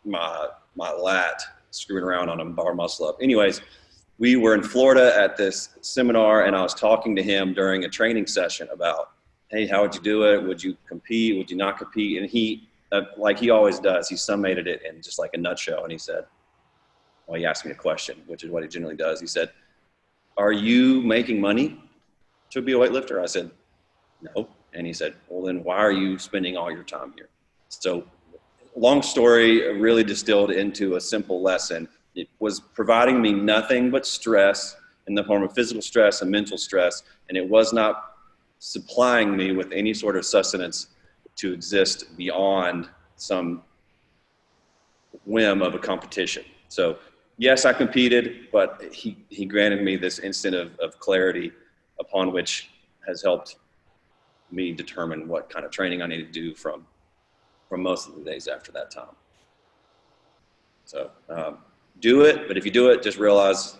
my lat, screwing around on a bar muscle up. Anyways, we were in Florida at this seminar, and I was talking to him during a training session about, hey, how would you do it? Would you compete? Would you not compete? And he, like he always does, he summated it in just like a nutshell. And he said, Well, he asked me a question, which is what he generally does. He said, "Are you making money to be a weightlifter?" I said, "No." And he said, "Well, then why are you spending all your time here?" So long story, really distilled into a simple lesson. It was providing me nothing but stress in the form of physical stress and mental stress, and it was not supplying me with any sort of sustenance to exist beyond some whim of a competition. So yes, I competed, but he granted me this instant of clarity upon which has helped me determine what kind of training I need to do from most of the days after that time. So do it, but if you do it, just realize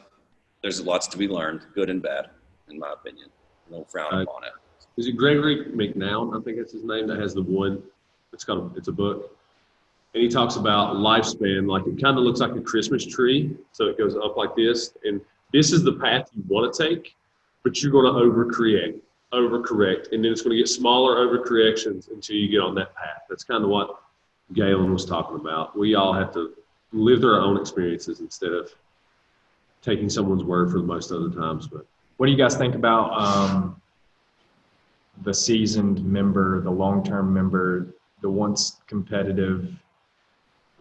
there's lots to be learned, good and bad, in my opinion. Don't frown upon it. Is it Gregory McNown? I think that's his name. That has the one. It's a book, and he talks about lifespan. Like it kind of looks like a Christmas tree, so it goes up like this, and this is the path you want to take, but you're going to overcorrect, and then it's going to get smaller overcorrections until you get on that path. That's kind of what Galen was talking about. We all have to live through our own experiences instead of taking someone's word for most of the times. But What do you guys think about the seasoned member, the long-term member, the once competitive,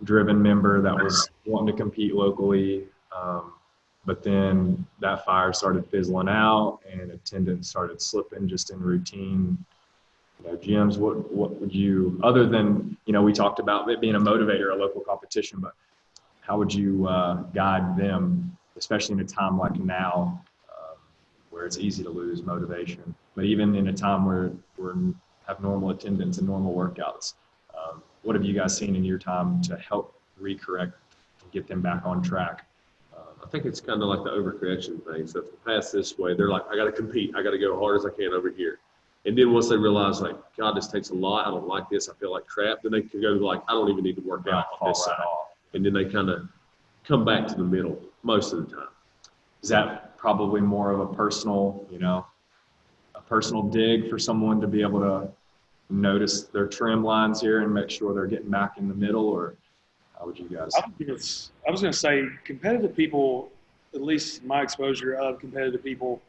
driven member that was wanting to compete locally, but then that fire started fizzling out and attendance started slipping just in routine? Gyms, what would you, other than, we talked about it being a motivator, a local competition, but how would you guide them, especially in a time like now, where it's easy to lose motivation, but even in a time where we have normal attendance and normal workouts? What have you guys seen in your time to help recorrect and get them back on track? I think it's kind of like the overcorrection thing. So if they pass this way, they're like, I got to compete. I got to go as hard as I can over here. And then once they realize, like, God, this takes a lot. I don't like this. I feel like crap. Then they can go like, I don't even need to work out on this side. And then they kind of come back to the middle most of the time. Is that probably more of a personal dig for someone to be able to notice their trim lines here and make sure they're getting back in the middle, or how would you guys? I was going to say competitive people, at least my exposure of competitive people,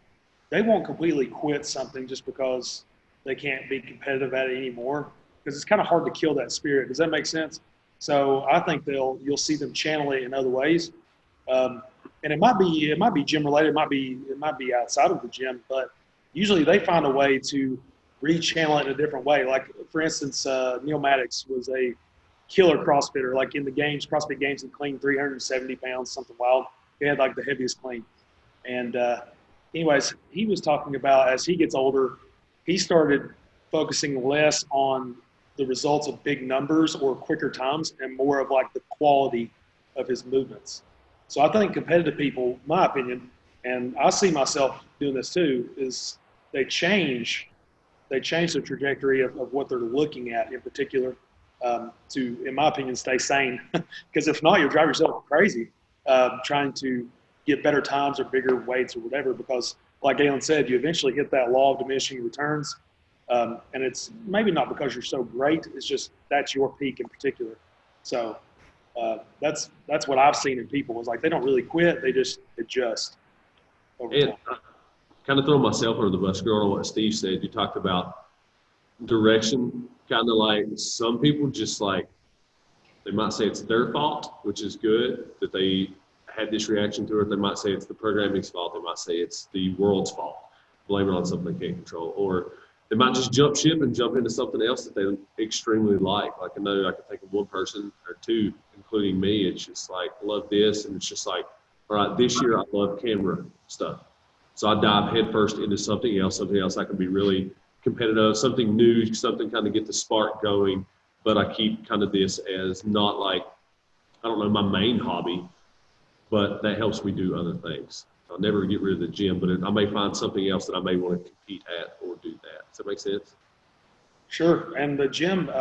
they won't completely quit something just because they can't be competitive at it anymore, because it's kind of hard to kill that spirit. Does that make sense? So I think you'll see them channel it in other ways. And it might be gym related. It might be outside of the gym, but usually they find a way to rechannel it in a different way. Like, for instance, Neil Maddox was a killer CrossFitter. Like in the games, CrossFit Games, he cleaned 370 pounds, something wild. He had like the heaviest clean. And anyways, he was talking about as he gets older, he started focusing less on the results of big numbers or quicker times and more of like the quality of his movements. So I think competitive people, my opinion, and I see myself doing this too, is they change the trajectory of what they're looking at in particular to, in my opinion, stay sane. Because if not, you'll drive yourself crazy trying to get better times or bigger weights or whatever, because like Galen said, you eventually hit that law of diminishing returns. And it's maybe not because you're so great, it's just that's your peak in particular. So that's what I've seen in people, is like they don't really quit, they just adjust over time. Kind of throw myself under the bus, going on what Steve said. You talked about direction, kind of like some people just like, they might say it's their fault, which is good that they had this reaction to it. They might say it's the programming's fault. They might say it's the world's fault, blame it on something they can't control. Or they might just jump ship and jump into something else that they extremely like. Like I know I can think of one person or two, including me. It's just like, love this. And it's just like, all right, this year I love camera stuff. So I dive headfirst into something else I can be really competitive, something new, something kind of get the spark going. But I keep kind of this as not like, I don't know, my main hobby, but that helps me do other things. I'll never get rid of the gym, but I may find something else that I may want to compete at or do that. Does that make sense? Sure. And the gym,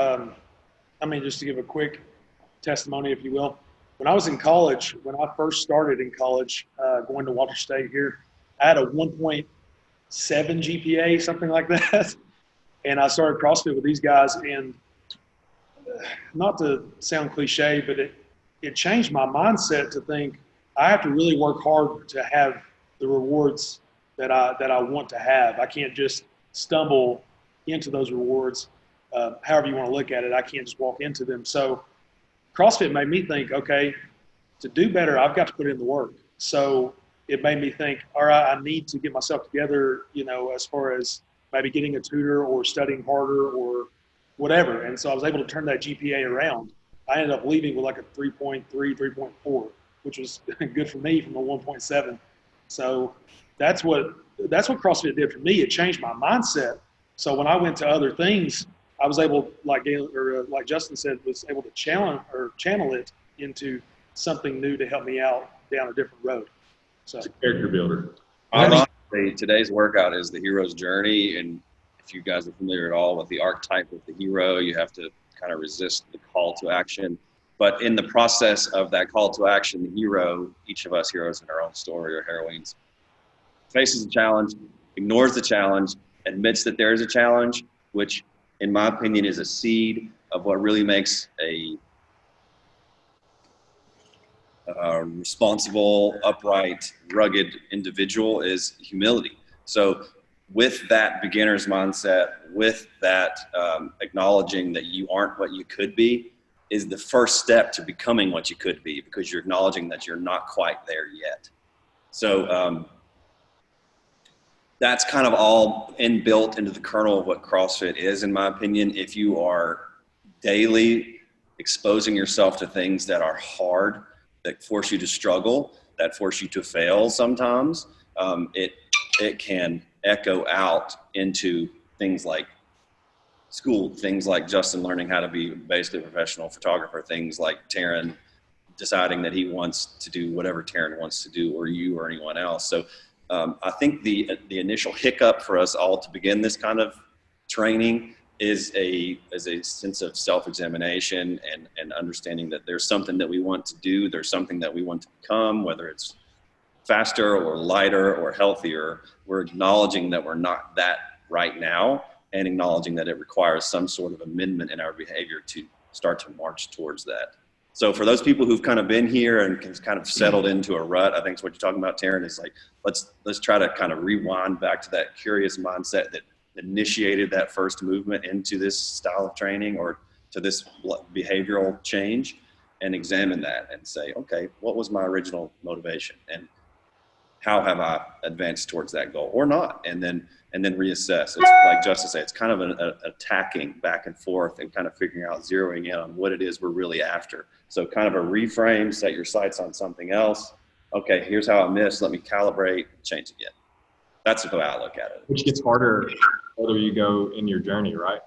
just to give a quick testimony, if you will, when I was in college, when I first started in college, going to Walter State here, I had a 1.7 GPA, something like that. And I started CrossFit with these guys. And not to sound cliche, but it changed my mindset to think I have to really work hard to have the rewards that I want to have. I can't just stumble into those rewards. However you want to look at it, I can't just walk into them. So CrossFit made me think, okay, to do better, I've got to put in the work. So it made me think, all right, I need to get myself together, as far as maybe getting a tutor or studying harder or whatever. And so I was able to turn that GPA around. I ended up leaving with like a 3.3, 3.4, which was good for me from a 1.7. So that's what CrossFit did for me. It changed my mindset. So when I went to other things, I was able, like Justin said, was able to channel it into something new to help me out down a different road. So It's a character builder. Ironically, today's workout is the hero's journey. And if you guys are familiar at all with the archetype of the hero, you have to kind of resist the call to action. But in the process of that call to action, the hero, each of us heroes in our own story or heroines, faces a challenge, ignores the challenge, admits that there is a challenge, which in my opinion is a seed of what really makes a responsible, upright, rugged individual is humility. So with that beginner's mindset, with that acknowledging that you aren't what you could be, is the first step to becoming what you could be, because you're acknowledging that you're not quite there yet. So that's kind of all inbuilt into the kernel of what CrossFit is, in my opinion. If you are daily exposing yourself to things that are hard, that force you to struggle, that force you to fail sometimes, it can echo out into things like school, things like Justin learning how to be basically a professional photographer, things like Taryn deciding that he wants to do whatever Taryn wants to do, or you or anyone else. So I think the initial hiccup for us all to begin this kind of training is a sense of self-examination and understanding that there's something that we want to do, there's something that we want to become, whether it's faster or lighter or healthier. We're acknowledging that we're not that right now, and acknowledging that it requires some sort of amendment in our behavior to start to march towards that. So for those people who've kind of been here and kind of settled into a rut, I think it's what you're talking about, Taryn, is like, let's try to kind of rewind back to that curious mindset that initiated that first movement into this style of training or to this behavioral change, and examine that and say, okay, what was my original motivation and how have I advanced towards that goal or not? And then reassess. It's like Justin said, it's kind of an attacking back and forth and kind of figuring out, zeroing in on what it is we're really after. So kind of a reframe, set your sights on something else. Okay, here's how I missed. Let me calibrate, change again. That's the way I look at it. Which gets harder the further you go in your journey, right?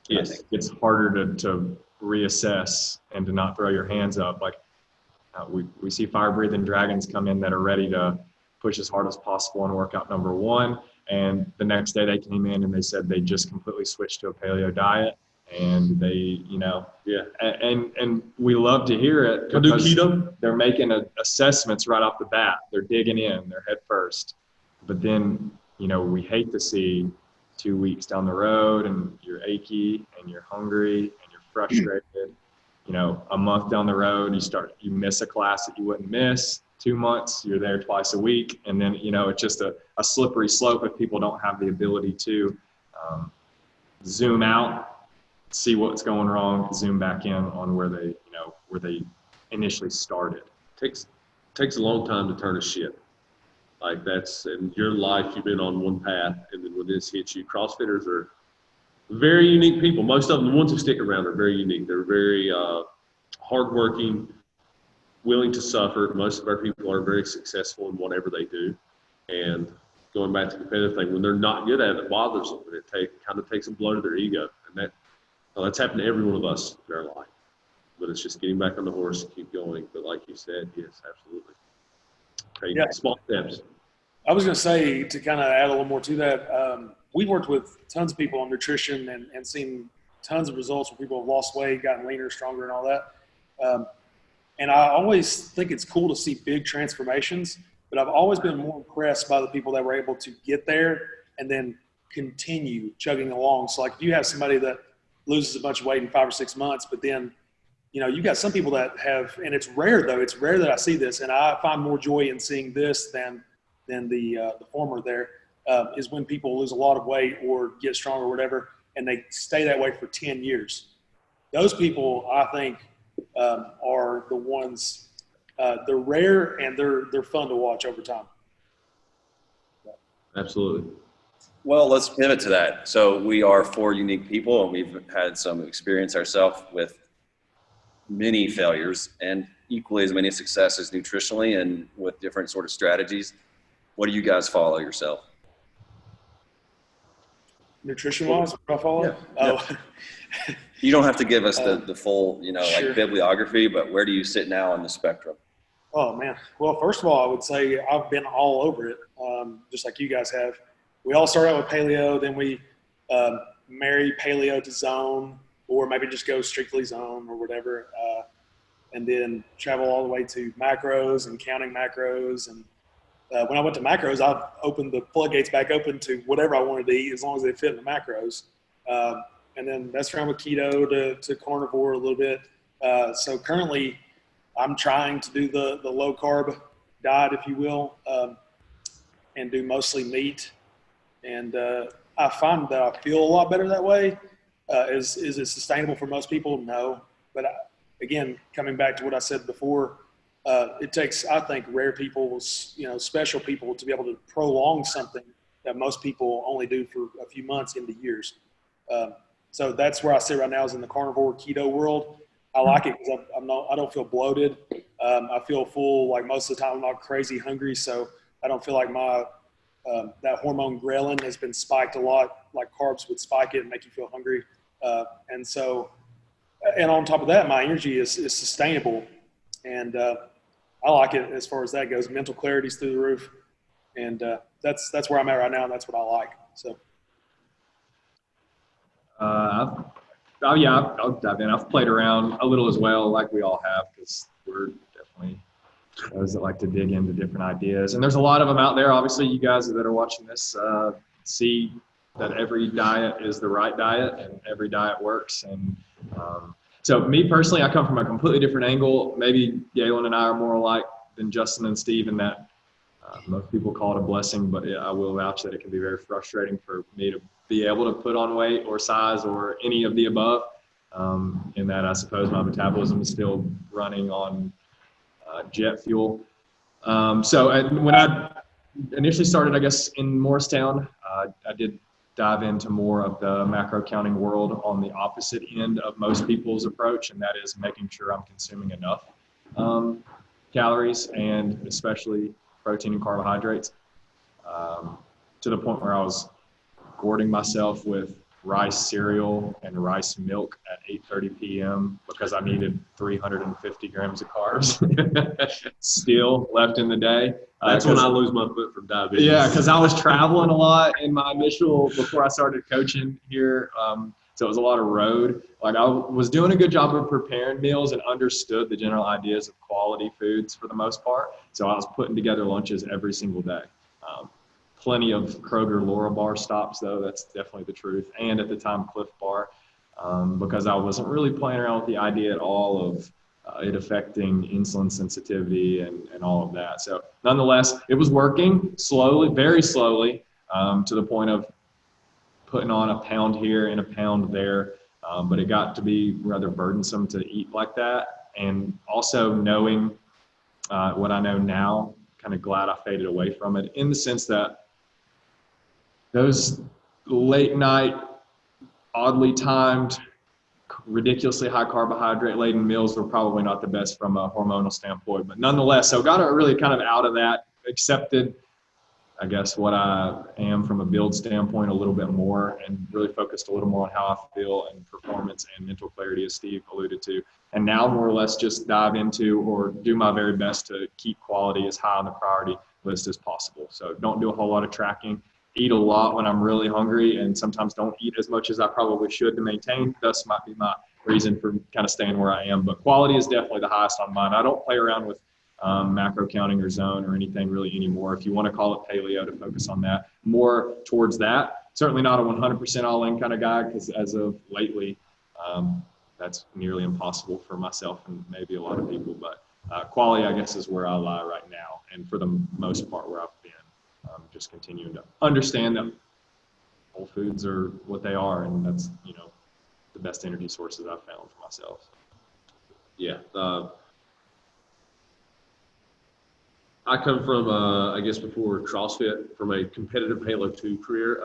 Yes. It's harder to reassess and to not throw your hands up. Like we see fire-breathing dragons come in that are ready to push as hard as possible on workout number one. And the next day they came in and they said they just completely switched to a paleo diet. And they, and we love to hear it because they're making assessments right off the bat. They're digging in, they're head first. But then, we hate to see 2 weeks down the road and you're achy and you're hungry and you're frustrated. A month down the road, you miss a class that you wouldn't miss. 2 months, you're there twice a week. And then, it's just a slippery slope if people don't have the ability to zoom out, see what's going wrong, zoom back in on where they initially started. Takes a long time to turn a ship. Like that's in your life, you've been on one path, and then when this hits you, CrossFitters are very unique people. Most of them, the ones who stick around, are very unique. They're very hardworking, willing to suffer. Most of our people are very successful in whatever they do. And going back to the competitive thing, when they're not good at it, it bothers them, and it kind of takes a blow to their ego. And that's happened to every one of us in our life. But it's just getting back on the horse and keep going. But like you said, yes, absolutely. Take small steps. I was going to say, to kind of add a little more to that, we've worked with tons of people on nutrition and seen tons of results where people have lost weight, gotten leaner, stronger, and all that. And I always think it's cool to see big transformations, but I've always been more impressed by the people that were able to get there and then continue chugging along. So like if you have somebody that loses a bunch of weight in 5 or 6 months, but then you got some people that have, and it's rare though. It's rare that I see this, and I find more joy in seeing this than the former. There is when people lose a lot of weight or get strong or whatever, and they stay that way for 10 years. Those people, I think, are the ones. They're rare and they're fun to watch over time. Absolutely. Well, let's pivot to that. So we are 4 unique people, and we've had some experience ourselves with many failures and equally as many successes nutritionally and with different sort of strategies. What do you guys follow yourself? Nutrition-wise, what do I follow? Yeah. Oh. You don't have to give us the full, Sure. bibliography, but where do you sit now on the spectrum? Oh, man. Well, first of all, I would say I've been all over it, just like you guys have. We all start out with paleo, then we marry paleo to zone, or maybe just go strictly zone or whatever, and then travel all the way to macros and counting macros. And when I went to macros, I've opened the floodgates back open to whatever I wanted to eat as long as they fit in the macros. And then messed around with keto to carnivore a little bit. So currently I'm trying to do the low carb diet, if you will, and do mostly meat. And I find that I feel a lot better that way. Is it sustainable for most people? No. But again, coming back to what I said before, it takes, I think, rare people, special people to be able to prolong something that most people only do for a few months into years. So that's where I sit right now, is in the carnivore keto world. I like it because I don't feel bloated. I feel full. Like most of the time, I'm not crazy hungry, so I don't feel like my that hormone ghrelin has been spiked a lot. Like carbs would spike it and make you feel hungry. And on top of that, my energy is sustainable, and I like it as far as that goes. Mental clarity's through the roof, and that's where I'm at right now, and that's what I like. So. I'll dive in. I've played around a little as well, like we all have, because we're definitely those that like to dig into different ideas. And there's a lot of them out there. Obviously, you guys that are watching this see that every diet is the right diet and every diet works. And so me personally, I come from a completely different angle. Maybe Galen and I are more alike than Justin and Steve in that most people call it a blessing, but I will vouch that it can be very frustrating for me to be able to put on weight or size or any of the above, in that I suppose my metabolism is still running on jet fuel. So when I initially started, I guess, in Morristown, I did dive into more of the macro counting world on the opposite end of most people's approach, and that is making sure I'm consuming enough calories and especially protein and carbohydrates, to the point where I was gourding myself with rice cereal and rice milk at 8:30 p.m. because I needed 350 grams of carbs still left in the day. That's when I lose my foot from diabetes. Yeah, because I was traveling a lot in my before I started coaching here. So it was a lot of road. Like I was doing a good job of preparing meals and understood the general ideas of quality foods for the most part. So I was putting together lunches every single day. Plenty of Kroger Laura Bar stops, though. That's definitely the truth. And at the time, Cliff Bar, because I wasn't really playing around with the idea at all of it affecting insulin sensitivity and all of that. So nonetheless, it was working slowly, very slowly, to the point of putting on a pound here and a pound there. But it got to be rather burdensome to eat like that. And also knowing what I know now, kind of glad I faded away from it, in the sense that those late night, oddly timed, ridiculously high carbohydrate laden meals were probably not the best from a hormonal standpoint. But nonetheless, so got really kind of out of that, accepted, I guess, what I am from a build standpoint a little bit more, and really focused a little more on how I feel and performance and mental clarity, as Steve alluded to. And now more or less just dive into or do my very best to keep quality as high on the priority list as possible. So don't do a whole lot of tracking. Eat a lot when I'm really hungry, and sometimes don't eat as much as I probably should to maintain. Thus might be my reason for kind of staying where I am. But quality is definitely the highest on mine. I don't play around with macro counting or zone or anything really anymore. If you want to call it paleo, to focus on that, more towards that. Certainly not a 100% all-in kind of guy, because as of lately, that's nearly impossible for myself and maybe a lot of people. But quality, I guess, is where I lie right now, and for the most part where I've been. Just continuing to understand that whole foods are what they are, and that's, you know, the best energy sources I've found for myself. Yeah. I come from, I guess before CrossFit, from a competitive Halo 2 career.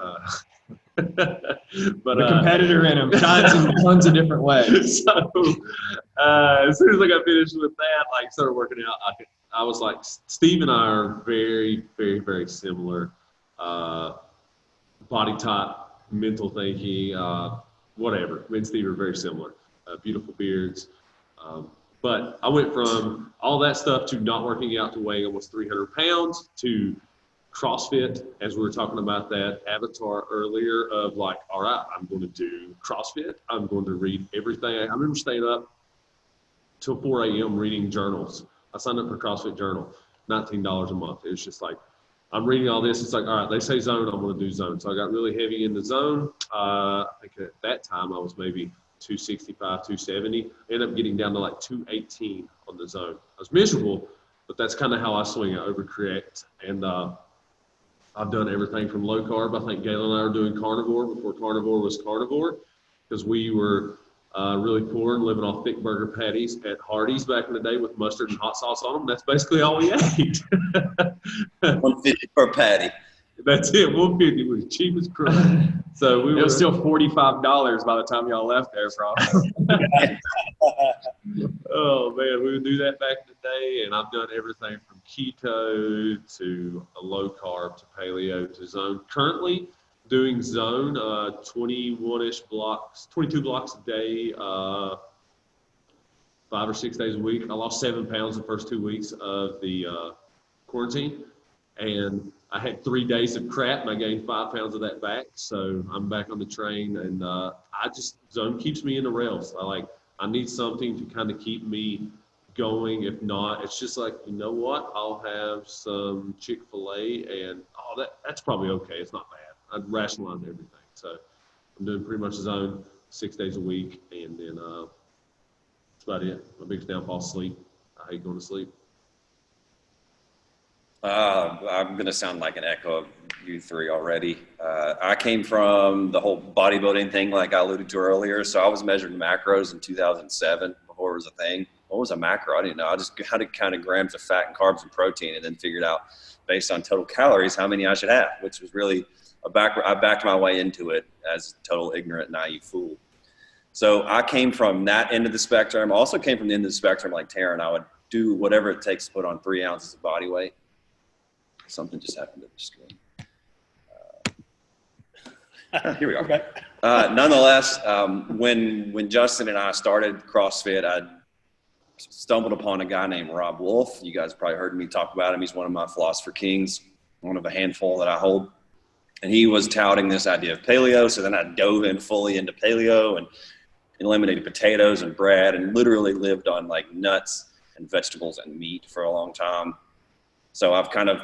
But The competitor in him shines in tons of different ways. So as soon as I got finished with that, like started working out, I was like, Steve and I are very, very, very similar. Body type, mental thinking, whatever. Me and Steve are very similar. Beautiful beards. But I went from all that stuff to not working out to weighing almost 300 pounds to CrossFit, as we were talking about that avatar earlier of like, all right, I'm going to do CrossFit. I'm going to read everything. I remember staying up till 4 a.m. reading journals. I signed up for CrossFit Journal, $19 a month. It was just like, I'm reading all this. It's like, all right, they say zone, I'm going to do zone. So I got really heavy in the zone. I think at that time I was maybe 265, 270. Ended up getting down to like 218 on the zone. I was miserable, but that's kind of how I swing. I overcorrect. And I've done everything from low carb. I think Galen and I were doing carnivore before carnivore was carnivore, because we were really poor and living off thick burger patties at Hardee's back in the day with mustard and hot sauce on them. That's basically all we ate. $150 per patty. That's it. 150 was cheap as crap. So we It were was still $45 by the time y'all left there, bro. Oh man, we would do that back in the day, and I've done everything from keto to a low carb to paleo to zone. Currently doing zone, 21-ish blocks, 22 blocks a day, 5 or 6 days a week. I lost 7 pounds the first 2 weeks of the quarantine, and I had 3 days of crap, and I gained 5 pounds of that back. So I'm back on the train, and zone keeps me in the rails. I need something to kind of keep me going. If not, it's just like, you know what? I'll have some Chick-fil-A, and that's probably okay. It's not bad. I'd rationalize everything. So I'm doing pretty much zone 6 days a week, and then that's about it. My biggest downfall is sleep. I hate going to sleep. I'm going to sound like an echo of you three already. I came from the whole bodybuilding thing, like I alluded to earlier. So I was measuring macros in 2007 before it was a thing. What was a macro? I didn't know. I just had to count of grams of fat and carbs and protein, and then figured out based on total calories how many I should have, which was really I backed my way into it as a total ignorant, naive fool. So I came from that end of the spectrum. I also came from the end of the spectrum like Taryn. I would do whatever it takes to put on 3 ounces of body weight. Something just happened to the screen. Here we are. Okay. Nonetheless, when Justin and I started CrossFit, I stumbled upon a guy named Rob Wolf. You guys probably heard me talk about him. He's one of my Philosopher Kings, one of a handful that I hold. And he was touting this idea of paleo. So then I dove in fully into paleo and eliminated potatoes and bread, and literally lived on like nuts and vegetables and meat for a long time. So I've kind of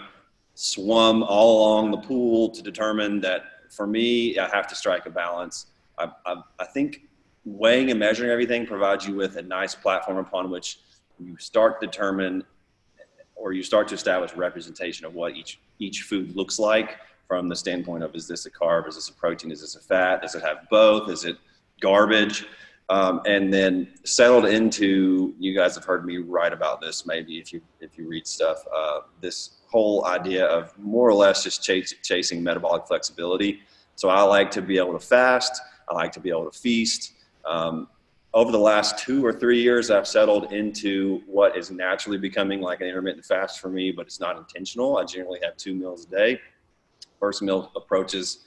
swum all along the pool to determine that for me, I have to strike a balance. I think weighing and measuring everything provides you with a nice platform upon which you start to determine, or you start to establish representation of what each food looks like from the standpoint of, is this a carb? Is this a protein? Is this a fat? Does it have both? Is it garbage? And then settled into, you guys have heard me write about this maybe if you read stuff, this whole idea of more or less just chasing metabolic flexibility. So I like to be able to fast. I like to be able to feast. Over the last 2 or 3 years, I've settled into what is naturally becoming like an intermittent fast for me, but it's not intentional. I generally have 2 meals a day. First meal approaches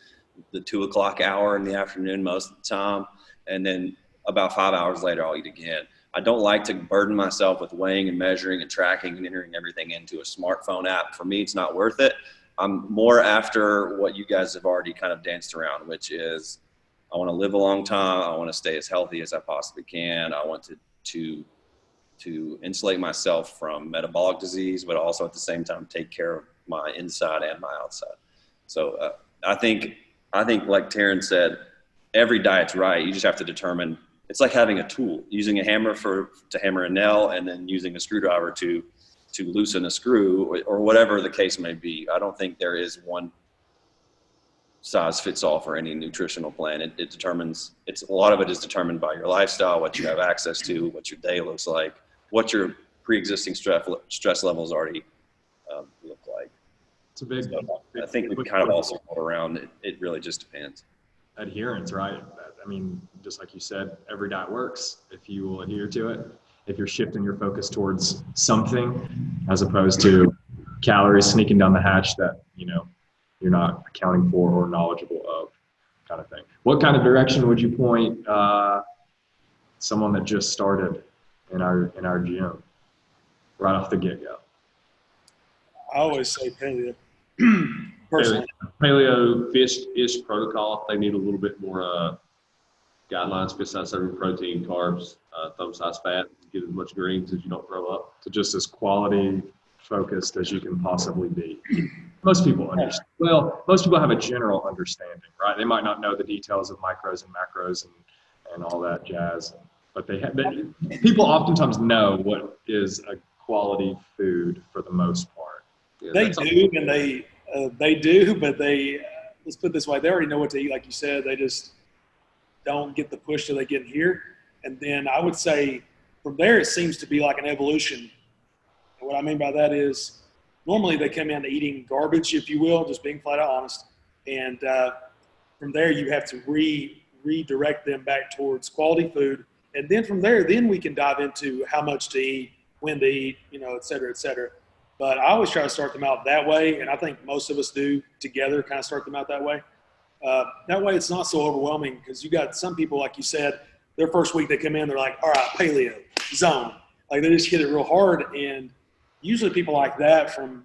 the 2 o'clock hour in the afternoon most of the time. And then about 5 hours later, I'll eat again. I don't like to burden myself with weighing and measuring and tracking and entering everything into a smartphone app. For me, it's not worth it. I'm more after what you guys have already kind of danced around, which is I want to live a long time. I want to stay as healthy as I possibly can. I want to insulate myself from metabolic disease, but also at the same time take care of my inside and my outside. So I think like Taryn said, every diet's right. You just have to determine it's like having a tool, using a hammer to hammer a nail, and then using a screwdriver to loosen a screw, or whatever the case may be. I don't think there is one size fits all for any nutritional plan. It determines, a lot of it is determined by your lifestyle, what you have access to, what your day looks like, what your pre-existing stress levels already look like. It's a big, So I think we kind of also go around. It really just depends. adherence, right? I mean, just like you said, every diet works if you will adhere to it. If you're shifting your focus towards something as opposed to calories sneaking down the hatch that, you're not accounting for or knowledgeable of, kind of thing. What kind of direction would you point someone that just started in our gym right off the get-go? I always say paleo. Personally, Paleo fish-ish protocol. If they need a little bit more guidelines, fish-size serving protein, carbs, thumb-size fat, get as much greens as you don't throw up. So just as quality focused as you can possibly be. Most people understand. Well, most people have a general understanding, right? They might not know the details of micros and macros and all that jazz, but people oftentimes know what is a quality food for the most part. Yeah, they that's do, and they do, but let's put it this way, they already know what to eat, like you said. They just don't get the push till they get in here. And then I would say from there, it seems to be like an evolution. And what I mean by that is normally they come into eating garbage, if you will, just being flat out honest. And from there, you have to redirect them back towards quality food. And then from there, then we can dive into how much to eat, when to eat, et cetera, et cetera. But I always try to start them out that way, and I think most of us do together kind of start them out that way. That way it's not so overwhelming, because you got some people, like you said, their first week they come in, they're like, all right, paleo, zone. Like they just hit it real hard, and usually people like that, from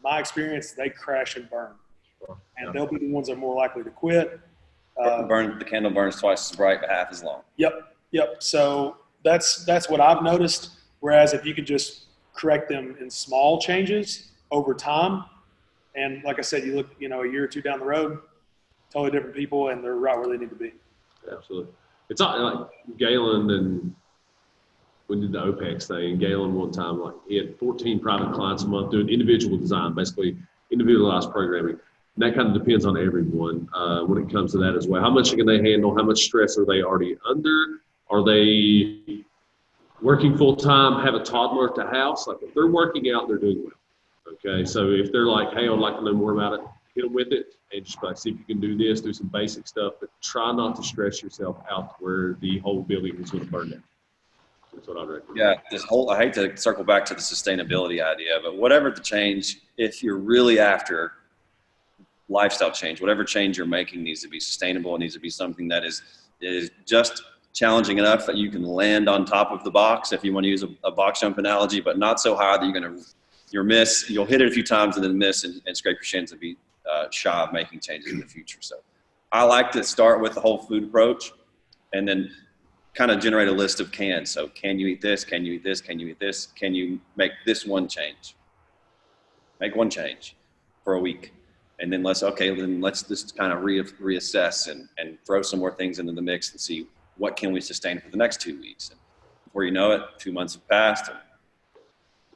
my experience, they crash and burn. And they'll be the ones that are more likely to quit. The candle burns twice as bright but half as long. Yep. So that's what I've noticed. Whereas if you could just correct them in small changes over time, and like I said, you look, a year or two down the road, totally different people, and they're right where they need to be. Absolutely. It's not like Galen, and we did the OPEX thing. Galen one time, he had 14 private clients a month doing individual design, basically individualized programming. And that kind of depends on everyone when it comes to that as well. How much can they handle? How much stress are they already under? Are they working full time, have a toddler at the house? Like if they're working out, they're doing well. Okay, so if they're like, hey, I'd like to know more about it, hit them with it, and just see if you can do this, do some basic stuff, but try not to stress yourself out to where the whole building is going to burn down. That's what I'd recommend. Yeah, I hate to circle back to the sustainability idea, but whatever the change, if you're really after lifestyle change, whatever change you're making needs to be sustainable. It needs to be something that is just challenging enough that you can land on top of the box, if you want to use a box jump analogy, but not so high that you'll hit it a few times and then miss and scrape your shins and be shy of making changes in the future. So I like to start with the whole food approach and then kind of generate a list of cans. So can you eat this? Can you eat this? Can you eat this? Can you make this one change? Make one change for a week. And then let's just kind of reassess and throw some more things into the mix and see what can we sustain for the next 2 weeks. And before you know it, 2 months have passed, and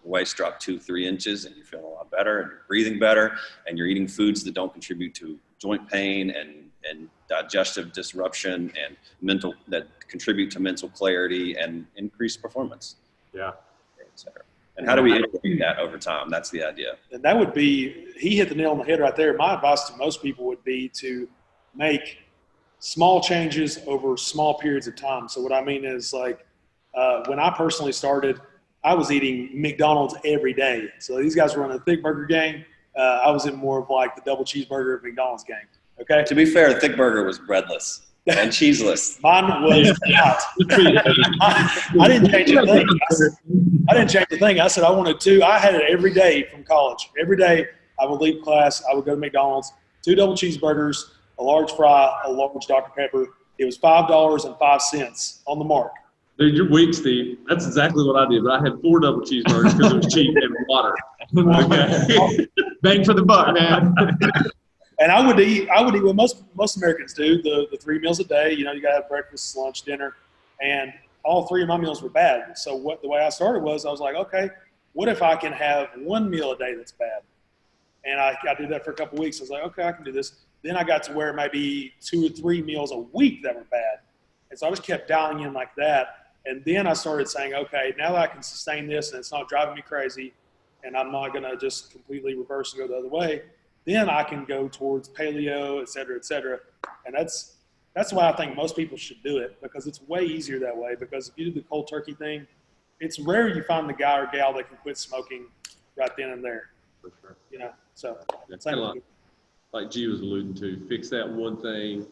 the waist dropped 2-3 inches, and you're feeling a lot better, and you're breathing better, and you're eating foods that don't contribute to joint pain and digestive disruption and that contribute to mental clarity and increased performance. Yeah. Et cetera. And how do we integrate that over time? That's the idea. And that would be, he hit the nail on the head right there. My advice to most people would be to make small changes over small periods of time. So what I mean is, like, when I personally started, I was eating McDonald's every day. So these guys were on a thick burger gang. I was in more of like the double cheeseburger at McDonald's gang. Okay. To be fair, thick burger was breadless and cheeseless. Mine was not. I didn't change a thing. I didn't change a thing. I said I wanted two. I had it every day from college. Every day I would leave class. I would go to McDonald's, 2 double cheeseburgers, a large fry, a large Dr. Pepper. It was $5.05 on the mark. Dude, you're weak, Steve. That's exactly what I did. But I had 4 double cheeseburgers because it was cheap and water. Okay. Bang for the buck, man. And I would eat what most Americans do, the 3 meals a day. You got to have breakfast, lunch, dinner. and all 3 of my meals were bad. So the way I started was I was like, okay, what if I can have 1 meal a day that's bad? And I did that for a couple of weeks. I was like, okay, I can do this. Then I got to where maybe 2 or 3 meals a week that were bad. And so I just kept dialing in like that. And then I started saying, okay, now that I can sustain this and it's not driving me crazy and I'm not going to just completely reverse and go the other way, then I can go towards paleo, et cetera, et cetera. And that's why I think most people should do it, because it's way easier that way. Because if you do the cold turkey thing, it's rare you find the guy or gal that can quit smoking right then and there. For sure. You know, so That's kind of like G was alluding to. Fix that one thing.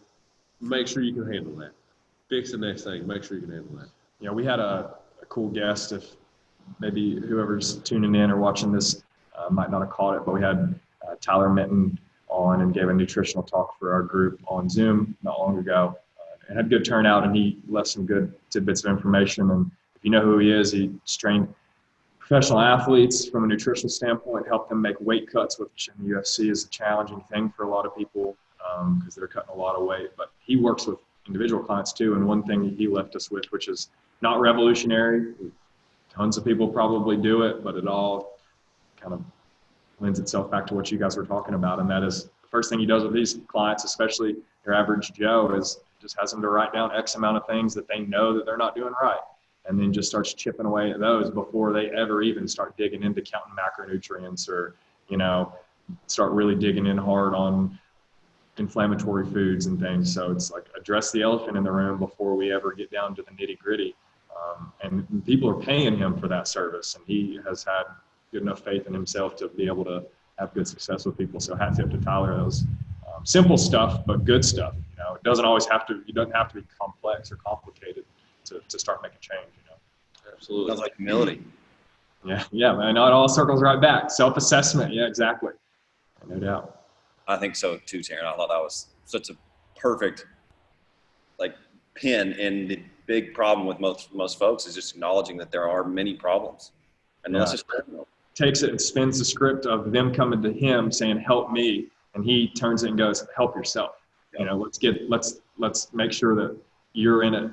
Make sure you can handle that. Fix the next thing. Make sure you can handle that. You know, we had a cool guest. If maybe whoever's tuning in or watching this might not have caught it, but we had Tyler Minton on and gave a nutritional talk for our group on Zoom not long ago. It had good turnout, and he left some good tidbits of information. And if you know who he is, he's trained professional athletes from a nutritional standpoint, helped them make weight cuts, which in the UFC is a challenging thing for a lot of people because they're cutting a lot of weight. But he works with individual clients too. And one thing he left us with, which is not revolutionary, tons of people probably do it, but it all kind of lends itself back to what you guys were talking about. And that is the first thing he does with these clients, especially your average Joe, is just has them to write down X amount of things that they know that they're not doing right. And then just starts chipping away at those before they ever even start digging into counting macronutrients or, you know, start really digging in hard on inflammatory foods and things. So it's like address the elephant in the room before we ever get down to the nitty gritty. And people are paying him for that service, and he has had good enough faith in himself to be able to have good success with people. So hat tip to Tyler. That was simple stuff, but good stuff. You know, it doesn't always have to, you don't have to be complex or complicated to start making change, you know. Absolutely. Sounds like humility. Yeah, man. It all circles right back. Self-assessment. Yeah, exactly. No doubt. I think so too, Taryn. I thought that was such a perfect pin in the big problem with most folks is just acknowledging that there are many problems. And let's just takes it and spins the script of them coming to him saying, help me. And he turns it and goes, help yourself. You know, let's make sure that you're in it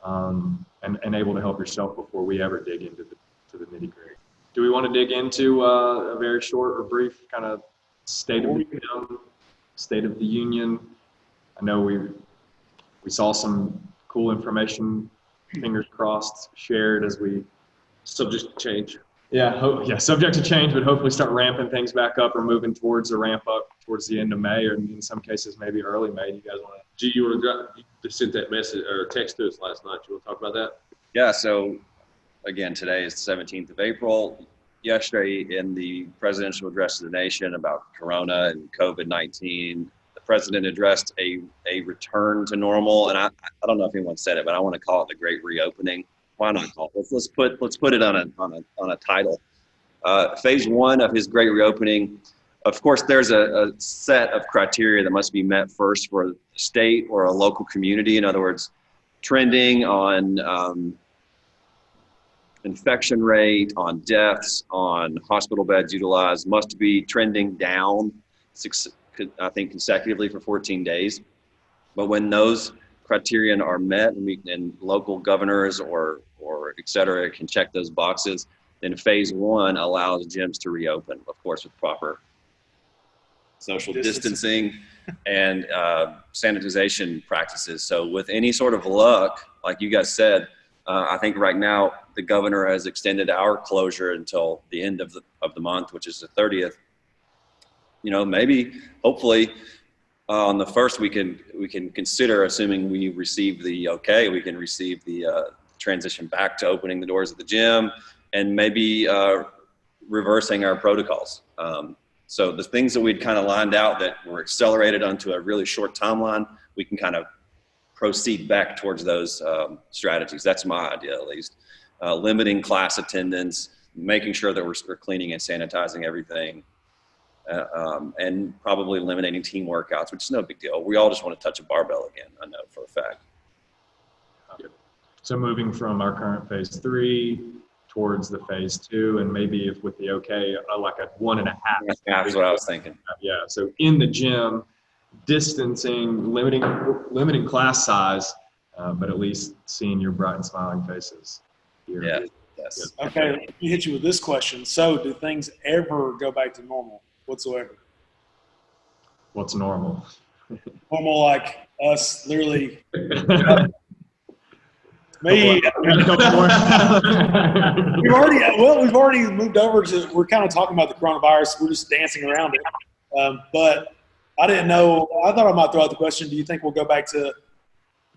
and able to help yourself before we ever dig into the nitty gritty. Do we want to dig into a very short or brief kind of state of the union? I know we saw some cool information, fingers crossed, shared as we Subject to change. Subject to change, but hopefully start ramping things back up or moving towards a ramp up towards the end of May, or in some cases maybe early May. You guys want to? G, you sent that message or text to us last night. You want to talk about that? Yeah. So again, today is the 17th of April. Yesterday in the presidential address to the nation about Corona and COVID-19, the president addressed a return to normal. And I don't know if anyone said it, but I want to call it the Great Reopening. Why not call it? Let's put it on a title. Phase 1 of his Great Reopening. Of course, there's a set of criteria that must be met first for a state or a local community. In other words, trending on infection rate, on deaths, on hospital beds utilized must be trending down, I think, consecutively for 14 days. But when those criterion are met and local governors or et cetera can check those boxes, then phase 1 allows gyms to reopen, of course, with proper social distancing and sanitization practices. So with any sort of luck, like you guys said, I think right now the governor has extended our closure until the end of the month, which is the 30th. You know, maybe, hopefully, on the 1st we can consider, assuming we receive the okay, we can receive the transition back to opening the doors of the gym and maybe reversing our protocols. So the things that we'd kind of lined out that were accelerated onto a really short timeline, we can kind of proceed back towards those strategies. That's my idea, at least. Limiting class attendance, making sure that we're cleaning and sanitizing everything, and probably eliminating team workouts, which is no big deal. We all just want to touch a barbell again, I know for a fact. So moving from our current phase 3 towards the phase 2, and maybe if with the okay, like a 1.5. That's what I was thinking. Yeah. So in the gym, distancing, limiting class size, but at least seeing your bright and smiling faces here. Yeah. Yes. Okay, let me hit you with this question. So, do things ever go back to normal whatsoever? What's normal? Normal, like us, literally. Me, we've already moved over to. We're kind of talking about the coronavirus. We're just dancing around it. But I didn't know. I thought I might throw out the question: do you think we'll go back to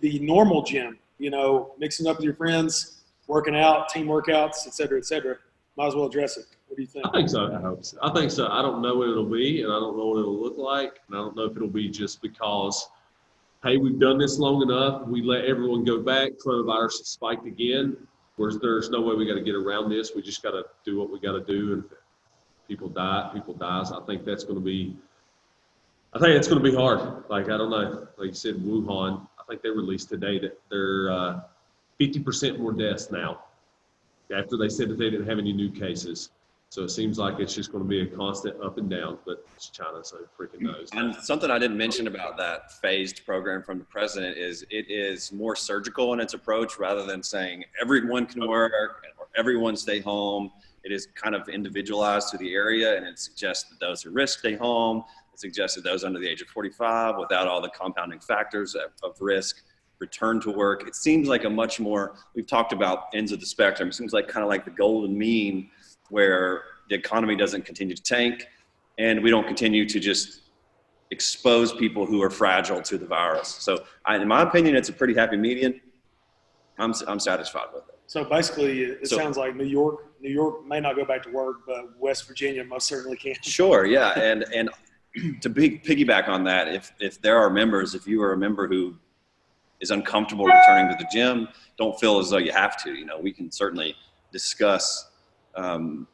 the normal gym? You know, mixing up with your friends, working out, team workouts, et cetera, et cetera. Might as well address it. What do you think? I think so. I hope so. I think so. I don't know what it'll be, and I don't know what it'll look like, and I don't know if it'll be just because, hey, we've done this long enough. We let everyone go back. Coronavirus has spiked again. Whereas there's no way we got to get around this. We just got to do what we got to do. And if people dies. I think that's going to be. I think it's going to be hard. Like, I don't know. Like you said, Wuhan. I think they released today that they're 50% more deaths now. After they said that they didn't have any new cases. So it seems like it's just going to be a constant up and down, but it's China, so freaking knows. And something I didn't mention about that phased program from the president is it is more surgical in its approach rather than saying everyone can work or everyone stay home. It is kind of individualized to the area, and it suggests that those at risk stay home. It suggests that those under the age of 45 without all the compounding factors of risk return to work. It seems like a much more, we've talked about ends of the spectrum. It seems like kind of like the golden mean where the economy doesn't continue to tank and we don't continue to just expose people who are fragile to the virus. So in my opinion, it's a pretty happy median. I'm satisfied with it. So basically, it sounds like New York may not go back to work, but West Virginia most certainly can. Sure, yeah, and to piggyback on that, if there are members, if you are a member who is uncomfortable returning to the gym, don't feel as though you have to. You know, we can certainly discuss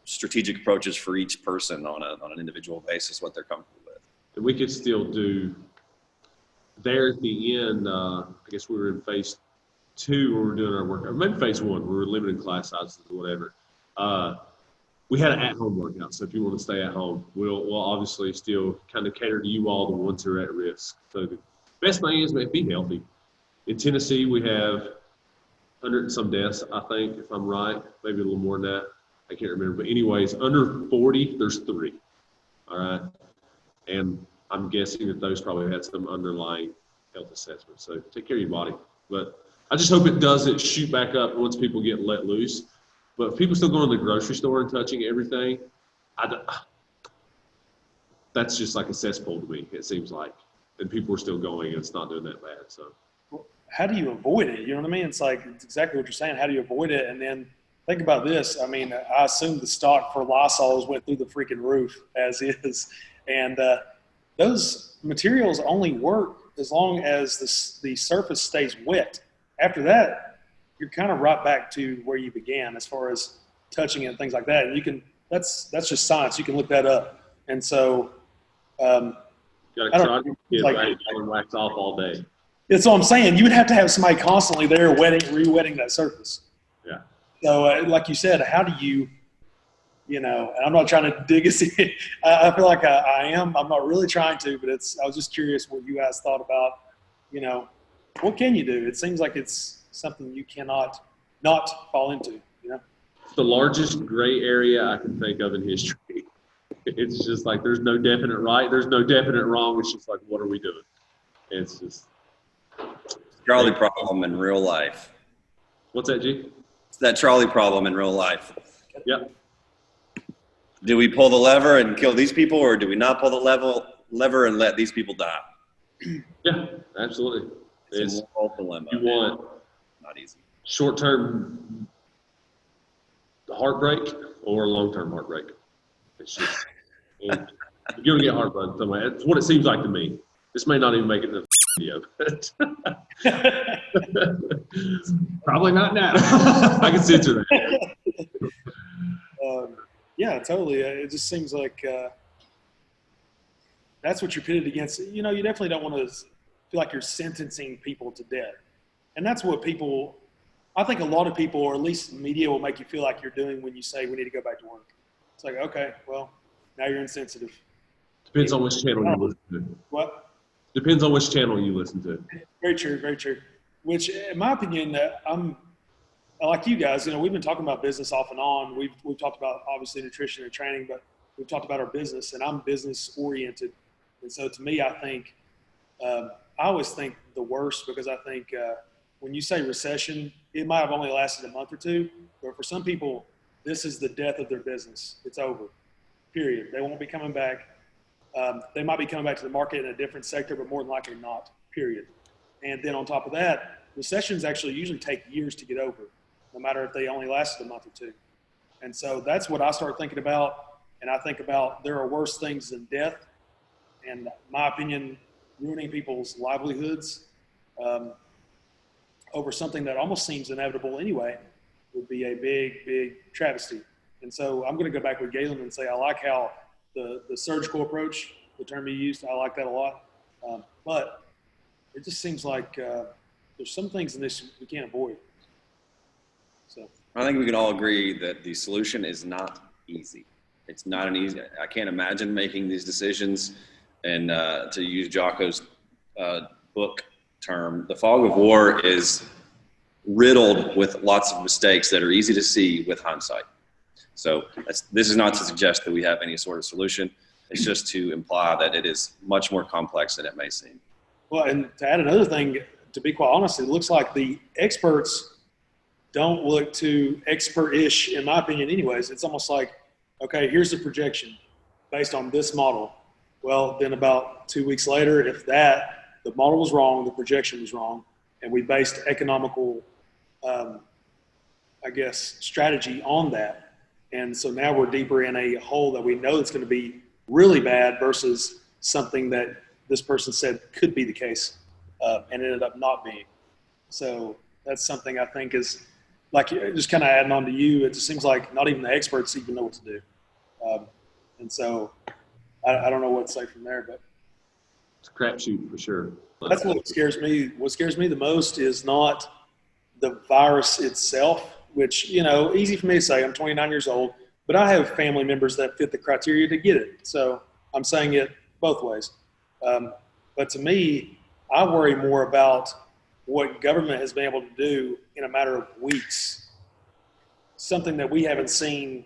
strategic approaches for each person on an individual basis, what they're comfortable with. And we could still do there at the end. I guess we were in phase 2 when we were doing our workout, or maybe phase 1. We were limiting class sizes or whatever. We had an at-home workout, so if you want to stay at home, we'll obviously still kind of cater to you all, the ones who are at risk. So the best thing is, man, be healthy. In Tennessee, we have 100 and some deaths, I think, if I'm right, maybe a little more than that. I can't remember. But anyways, under 40, there's 3. All right. And I'm guessing that those probably had some underlying health assessment. So take care of your body. But I just hope it doesn't shoot back up once people get let loose. But if people still going to the grocery store and touching everything, that's just like a cesspool to me, it seems like. And people are still going, and it's not doing that bad. So how do you avoid it? You know what I mean? It's like, it's exactly what you're saying. How do you avoid it? And then think about this. I mean, I assume the stock for Lysols went through the freaking roof as is. And those materials only work as long as the surface stays wet. After that, you're kind of right back to where you began as far as touching it and things like that. And you can, that's just science. You can look that up. And so, you got to wax off all day. That's what I'm saying. You would have to have somebody constantly there re-wetting that surface. Yeah. So, like you said, how do you, and I'm not trying to dig us in. I feel like I am. I'm not really trying to, but I was just curious what you guys thought about, what can you do? It seems like it's something you cannot not fall into, It's the largest gray area I can think of in history. It's just like there's no definite right, there's no definite wrong. It's just like, what are we doing? It's just Charlie problem in real life. What's that, G? It's that Charlie problem in real life. Yep. Do we pull the lever and kill these people, or do we not pull the lever and let these people die? Yeah, absolutely. It's a moral dilemma. You want not easy. Short-term heartbreak or long-term heartbreak. It's just you're gonna get heartbroken somewhere. That's what it seems like to me. This may not even make it in the video, but Probably not now. I can censor that. Yeah, totally. It just seems like that's what you're pitted against. You definitely don't want to feel like you're sentencing people to death. And that's what I think a lot of people, or at least media, will make you feel like you're doing when you say we need to go back to work. It's like, okay, well, now you're insensitive. Depends on which channel you listen to. What? Depends on which channel you listen to. Very true, very true. which in my opinion, I'm like you guys, we've been talking about business off and on. We've talked about obviously nutrition and training, but we've talked about our business, and I'm business oriented. And so to me, I think, I always think the worst, because I think when you say recession, it might have only lasted a month or two, but for some people, this is the death of their business. It's over, period. They won't be coming back. They might be coming back to the market in a different sector, but more than likely not, period. And then on top of that, recessions actually usually take years to get over, no matter if they only lasted a month or two. And so that's what I start thinking about. And I think about there are worse things than death, and my opinion, ruining people's livelihoods over something that almost seems inevitable anyway would be a big, big travesty. And so I'm going to go back with Galen and say I like how the surgical approach, the term you used, I like that a lot. But it just seems like there's some things in this we can't avoid. So I think we can all agree that the solution is not easy. It's not an easy. I can't imagine making these decisions. And to use Jocko's book term, the fog of war is riddled with lots of mistakes that are easy to see with hindsight. So this is not to suggest that we have any sort of solution. It's just to imply that it is much more complex than it may seem. Well, and to add another thing, to be quite honest, it looks like the experts don't look too expert-ish, in my opinion anyways. It's almost like, okay, here's the projection based on this model. Well, then about 2 weeks later, if the model was wrong, the projection was wrong, and we based economical, strategy on that. And so now we're deeper in a hole that we know it's going to be really bad versus something that this person said could be the case and ended up not being. So that's something I think is, like, just kind of adding on to you, it just seems like not even the experts even know what to do. And so I don't know what to say from there, but It's a crapshoot for sure. that's what scares me. What scares me the most is not the virus itself, which, easy for me to say. I'm 29 years old, but I have family members that fit the criteria to get it. So I'm saying it both ways. But to me, I worry more about what government has been able to do in a matter of weeks, something that we haven't seen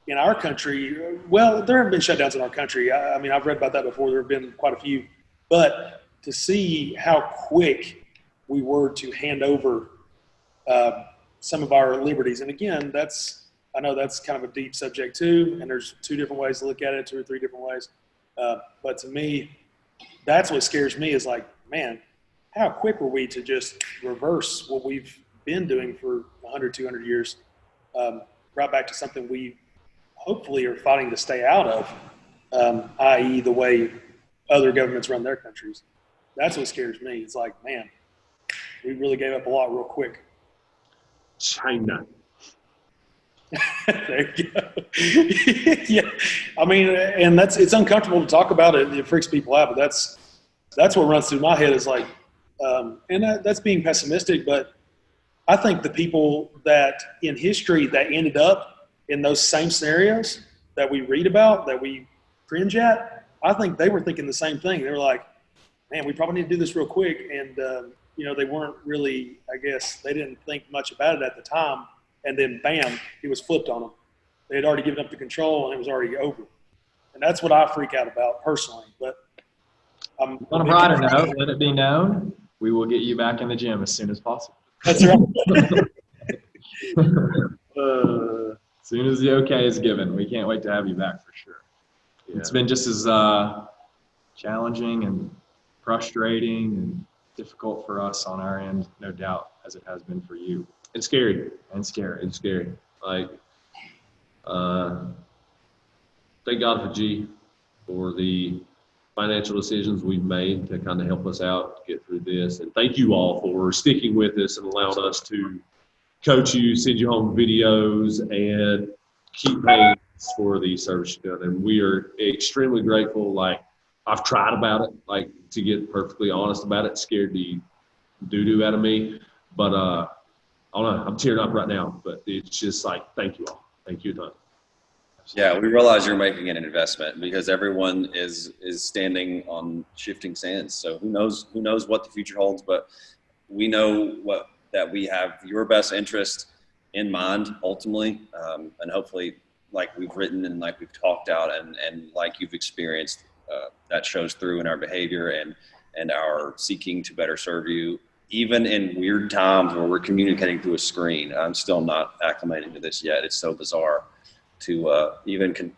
in our country. Well, there have been shutdowns in our country. I mean, I've read about that before. There have been quite a few. But to see how quick we were to hand over some of our liberties, and again, I know that's kind of a deep subject too, and there's 2 different ways to look at it, 2 or 3 different ways. But to me, that's what scares me is like, man, how quick were we to just reverse what we've been doing for 100, 200 years, right back to something we hopefully are fighting to stay out of, i.e. the way other governments run their countries. That's what scares me. It's like, man, we really gave up a lot real quick. China. There you go. Yeah. I mean, and it's uncomfortable to talk about it. It freaks people out, but that's what runs through my head is like, and that's being pessimistic, but I think the people that in history that ended up in those same scenarios that we read about, that we cringe at, I think they were thinking the same thing. They were like, man, we probably need to do this real quick. And, they weren't really, I guess, they didn't think much about it at the time. And then, bam, it was flipped on them. They had already given up the control, and it was already over. And that's what I freak out about personally. But On a brighter note, let it be known, we will get you back in the gym as soon as possible. That's right. As soon as the okay is given, we can't wait to have you back for sure. Yeah. It's been just as challenging and frustrating and difficult for us on our end, no doubt, as it has been for you. It's scary. And scary. It's scary. Like, thank God for G for the financial decisions we've made to kind of help us out get through this. And thank you all for sticking with us and allowing us to coach you, send you home videos, and keep paying for the service you've done. And we are extremely grateful. Like, I've tried about it, like, to get perfectly honest about it, scared the doo-doo out of me. But I don't know, I'm tearing up right now. But it's just like, thank you all. Thank you a ton. Yeah, we realize you're making an investment because everyone is standing on shifting sands. So who knows what the future holds. But we know that we have your best interest in mind ultimately, and hopefully, like we've written and like we've talked out and like you've experienced, that shows through in our behavior and our seeking to better serve you, even in weird times where we're communicating through a screen. I'm still not acclimating to this yet. It's so bizarre to even to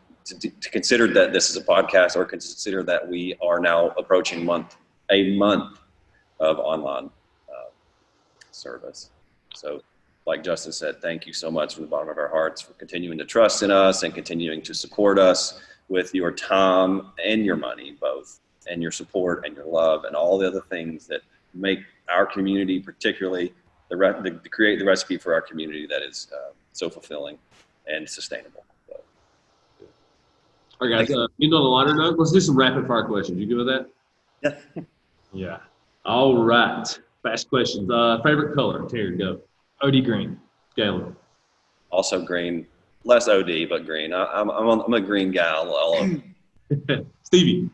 consider that this is a podcast, or consider that we are now approaching a month of online service. So like Justin said, thank you so much from the bottom of our hearts for continuing to trust in us and continuing to support us with your time and your money, both, and your support and your love and all the other things that make our community, particularly create the recipe for our community that is so fulfilling and sustainable. So. All right, guys, end on a lighter note, let's do some rapid fire questions. You good with that? Yeah. Yeah. All right. Fast questions. Favorite color? Taryn, go. OD green. Galen. Also green, less OD, but green. I'm a green guy. All over. Stevie.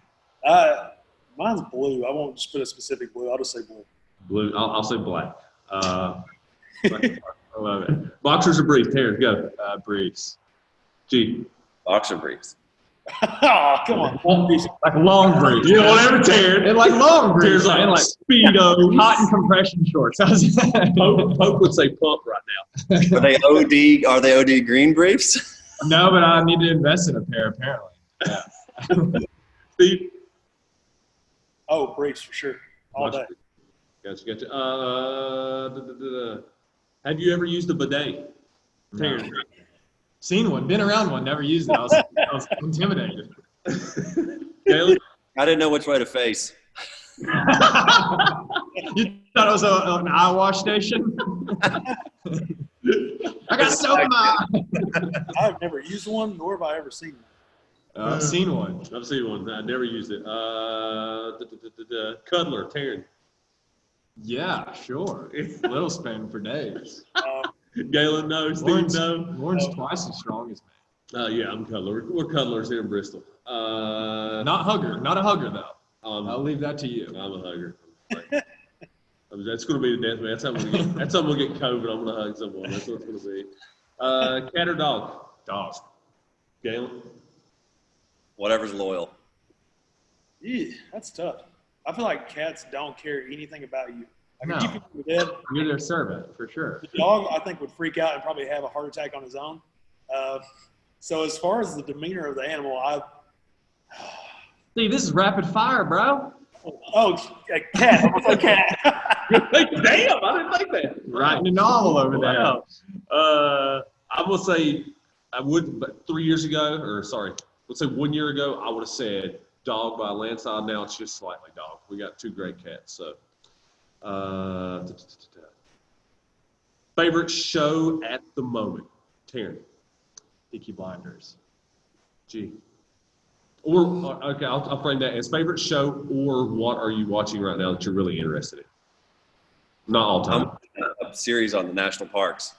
Mine's blue. I won't just put a specific blue. I'll just say blue. Blue. I'll say black. I love it. Boxers or briefs? Taryn, go. Briefs. G. Boxer briefs. Oh, come on. Like long briefs. You know, whatever, Taryn. And like long briefs. Taryn's like, and like Speedo. cotton compression shorts. Pope would say pump right now. Are they OD green briefs? No, but I need to invest in a pair apparently. Yeah. Steve. Oh, briefs for sure. All day. Gotcha. Have you ever used a bidet? Taryn. Seen one, been around one, never used it. I was intimidated. Galen? I didn't know which way to face. You thought it was an eye wash station? I got soap in my eye. I've never used one, nor have I ever seen one. I've seen one. I've seen one. I never used it. Cuddler, Taryn. Yeah, sure. Little spoon for days. Galen, no. Steve, no. Lauren's twice as strong as me. Yeah, I'm cuddler. We're cuddlers here in Bristol. Not a hugger though. I'll leave that to you. I'm a hugger. That's going to be the death man. That's how we'll get COVID. I'm going to hug someone. That's what it's going to be. Cat or dog? Dog. Galen? Whatever's loyal. Yeah, that's tough. I feel like cats don't care anything about you. Like, No. if you think you're dead, You're their servant for sure. the dog, I think, would freak out and probably have a heart attack on his own. So as far as the demeanor of the animal, Steve, this is rapid fire, bro. a cat. I'm gonna say cat. Damn, I didn't think that. Writing a novel over there. Wow. I will say, but 3 years ago, let's say 1 year ago, I would have said dog by a landslide. Now it's just slightly dog. We got two great cats. So, favorite show at the moment, Taryn. Peaky Blinders. G. Or okay, I'll frame that as favorite show, or what are you watching right now that you're really interested in? Not all time. A series on the national parks.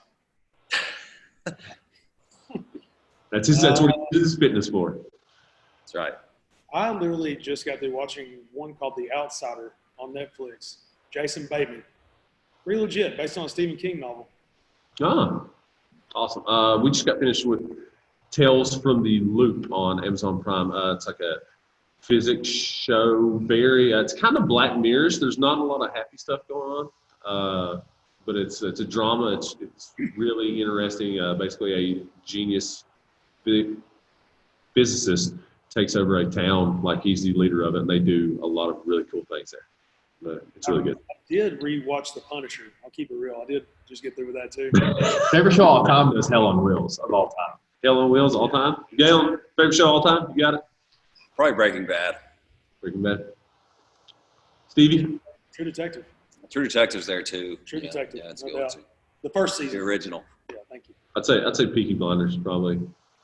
That's what he did his fitness for. That's right. I literally just got through watching one called The Outsider on Netflix. Jason Bateman. Pretty legit, based on a Stephen King novel. Ah, awesome. We just got finished with Tales from the Loop on Amazon Prime. It's like a physics show. It's kind of Black Mirrors. There's not a lot of happy stuff going on, but it's a drama. It's really interesting. Basically, a genius physicist takes over a town like he's the leader of it, and they do a lot of really cool things there. But it's really good. I did rewatch The Punisher. I'll keep it real. I did just get through with that too. Favorite show all time is Hell on Wheels of all time. Hell on Wheels all time. Galen, favorite show all time? You got it? Probably Breaking Bad. Breaking Bad. Stevie? True Detective. True Detective's there too. True Detective, Yeah, it's no good doubt. too. The first The season. original. Yeah, thank you. I'd say Peaky Blinders probably.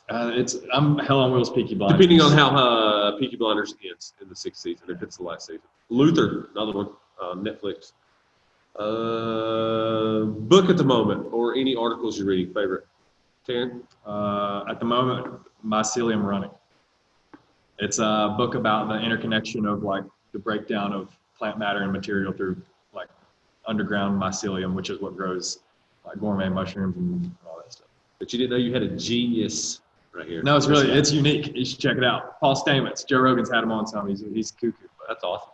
I'm Hell on Wheels, Peaky Blinders. Depending on how Peaky Blinders ends in the 6th season, if it's the last season. Luther, another one, Netflix. Book at the moment, or any articles you're reading, favorite? Taryn? At the moment, Mycelium Running. It's a book about the interconnection of like the breakdown of plant matter and material through like underground mycelium, which is what grows like gourmet mushrooms and all that stuff. But you didn't know you had a genius right here. No, it's unique. You should check it out. Paul Stamets. Joe Rogan's had him on some. He's cuckoo. But That's awesome.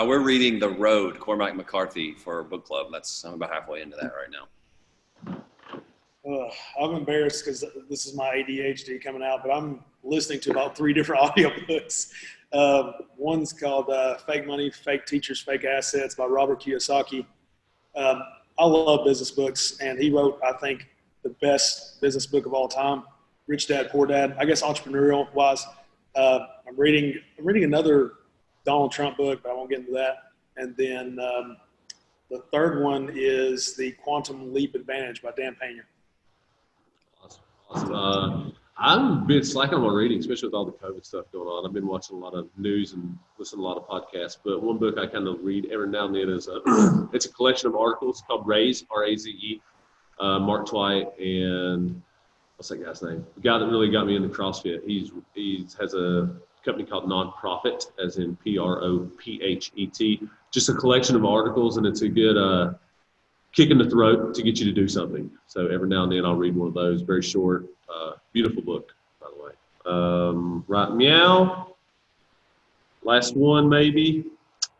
We're reading The Road, Cormac McCarthy, for book club. I'm about halfway into that right now. I'm embarrassed because this is my ADHD coming out, but I'm listening to about 3 different audiobooks. One's called Fake Money, Fake Teachers, Fake Assets by Robert Kiyosaki. I love business books, and he wrote, I think, the best business book of all time, Rich Dad, Poor Dad. I guess entrepreneurial-wise. I'm reading another Donald Trump book, but I won't get into that. And then the third one is The Quantum Leap Advantage by Dan Pena. Awesome. I've been slacking on my reading, especially with all the COVID stuff going on. I've been watching a lot of news and listening to a lot of podcasts. But one book I kind of read every now and then is it's a collection of articles called Raise, R-A-Z-E. Mark Twight and what's that guy's name? The guy that really got me into CrossFit. He has a company called Nonprofit, as in Prophet. Just a collection of articles, and it's a good kick in the throat to get you to do something. So every now and then I'll read one of those. Very short, beautiful book, by the way. Right meow. Last one maybe.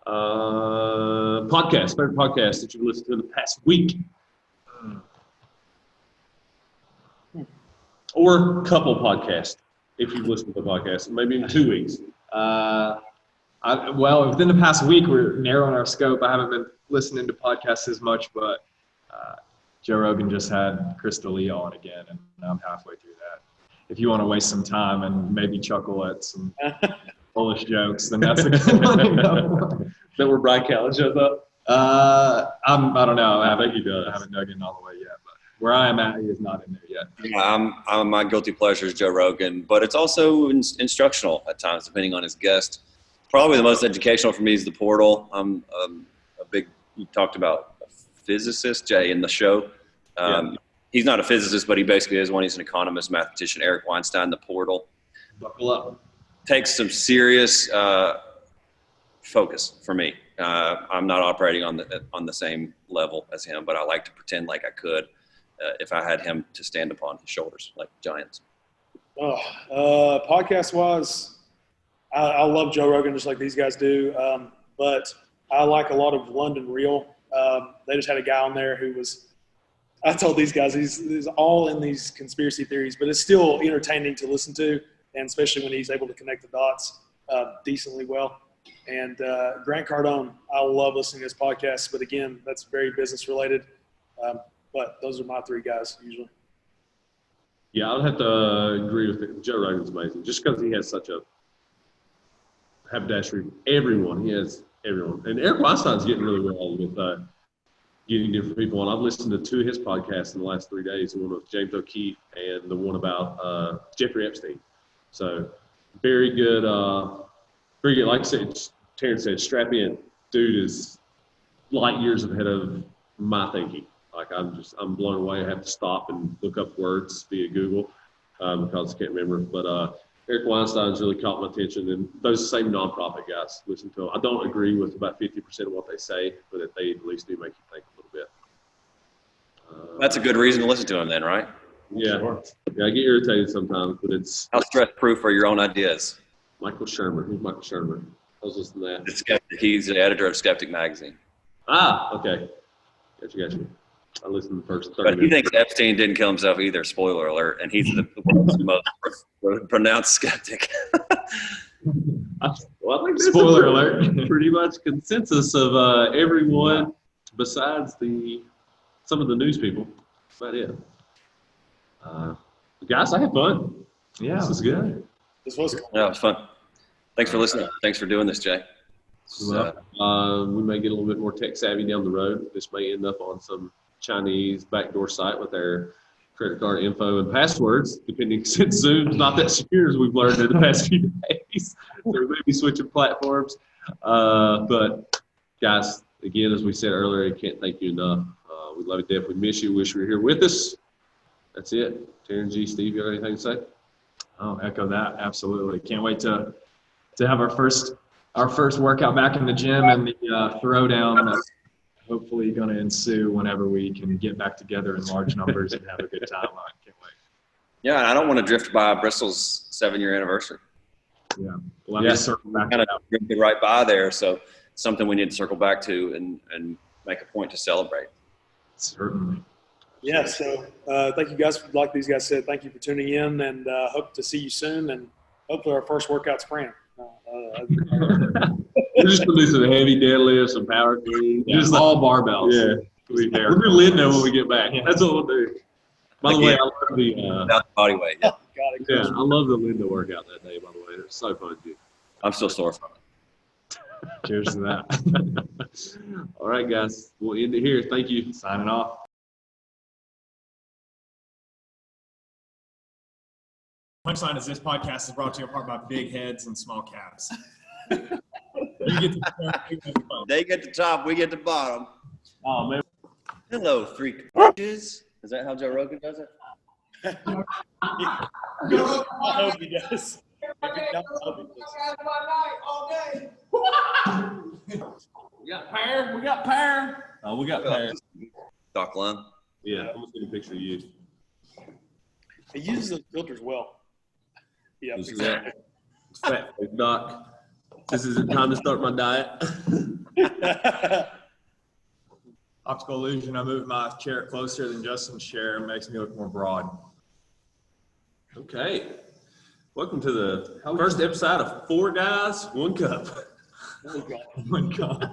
Podcast, favorite podcast that you've listened to in the past week. Or couple podcasts, if you've listened to the podcast, maybe in 2 weeks. Well, within the past week, we're narrowing our scope. I haven't been listening to podcasts as much, but Joe Rogan just had Chris D'Elia on again, and I'm halfway through that. If you want to waste some time and maybe chuckle at some Polish jokes, then that's a good one. That where Brian Callen shows up? I don't know. I think he does. I haven't dug in all the way yet, but where I am at, he is not in there yet. Yeah, I'm my guilty pleasure is Joe Rogan, but it's also instructional at times, depending on his guest. Probably the most educational for me is The Portal. I'm a big, you talked about a physicist, Jay, in the show. He's not a physicist, but he basically is one. He's an economist, mathematician, Eric Weinstein, The Portal. Buckle up. Takes some serious focus for me. I'm not operating on the same level as him, but I like to pretend like I could if I had him to stand upon his shoulders like giants. Podcast-wise, I love Joe Rogan just like these guys do, but I like a lot of London Real. They just had a guy on there who was – I told these guys he's all in these conspiracy theories, but it's still entertaining to listen to, and especially when he's able to connect the dots decently well. And Grant Cardone, I love listening to his podcasts, but again, that's very business related. But those are my 3 guys usually. Yeah, I would have to agree with it. Joe Rogan's amazing, just because he has such a haberdashery. Everyone, he has everyone. And Eric Weinstein's getting really well with getting different people on. I've listened to 2 of his podcasts in the last 3 days, the one with James O'Keefe and the one about Jeffrey Epstein. So very good. Very good. Like I said, Terrence said, strap in. Dude is light years ahead of my thinking. Like I'm blown away. I have to stop and look up words via Google because I can't remember. But Eric Weinstein's really caught my attention, and those same nonprofit guys listen to him. I don't agree with about 50% of what they say, but they at least do make you think a little bit. That's a good reason to listen to him then, right? Yeah. Sure. Yeah, I get irritated sometimes, but it's How stress-proof are your own ideas? Michael Shermer. Who's Michael Shermer? I was listening to that. The Skeptic. He's the editor of Skeptic Magazine. Okay. Gotcha. I listened to the first 30 But he minutes. thinks Epstein didn't kill himself either, spoiler alert, and he's the world's most pronounced skeptic. Well, I think that's Spoiler a alert. pretty much consensus of everyone besides some of the news people. That's about it. Guys, I had fun. Yeah, This is good. This was cool. Yeah, it was fun. Thanks for listening. Thanks for doing this, Jay. We may get a little bit more tech savvy down the road. This may end up on some Chinese backdoor site with their credit card info and passwords, depending, since Zoom's not that secure as we've learned in the past few days. So we may be switching platforms. But guys, again, as we said earlier, I can't thank you enough. We love you, Def. We miss you. Wish you were here with us. That's it. Taryn G, Steve, you got anything to say? Oh, echo that. Absolutely. Can't wait to have our first our first workout back in the gym and the throwdown that's hopefully going to ensue whenever we can get back together in large numbers and have a good time. I can't wait. Yeah, and I don't want to drift by Bristol's 7-year anniversary. Yeah, we'll have to circle back to Kind of that. drifted right by there, so it's something we need to circle back to and make a point to celebrate. Certainly. Yeah, so thank you guys. Like these guys said, thank you for tuning in, and hope to see you soon, and hopefully our first workout sprint. We're just gonna do some heavy deadlifts, some power cleans. Just all barbells. Yeah. We'll do Linda when we get back. That's what we'll do. By the way, I love the Without the body weight. Yeah. Got it. yeah, I love the Linda workout that day. By the way, it was so fun too. I'm still sore from it. Cheers to that. All right, guys, we'll end it here. Thank you. Signing off. Punchline is this podcast is brought to you in part by big heads and small calves. You get to They get the top, we get the bottom. Oh man. Hello, three coaches. Is that how Joe Rogan does it? I hope he does. If he don't, I hope he does. We got pear. We got pear. Oh, we got pear. Doc Lund. Yeah, I'm just getting a picture of you. He uses those filters well. Yeah, This is exactly. it. It's fat. Doc, this is the time to start my diet. Optical illusion. I moved my chair closer than Justin's chair. It makes me look more broad. Okay. Welcome to the first episode of 4 Guys, 1 Cup. Oh, God. Oh my God.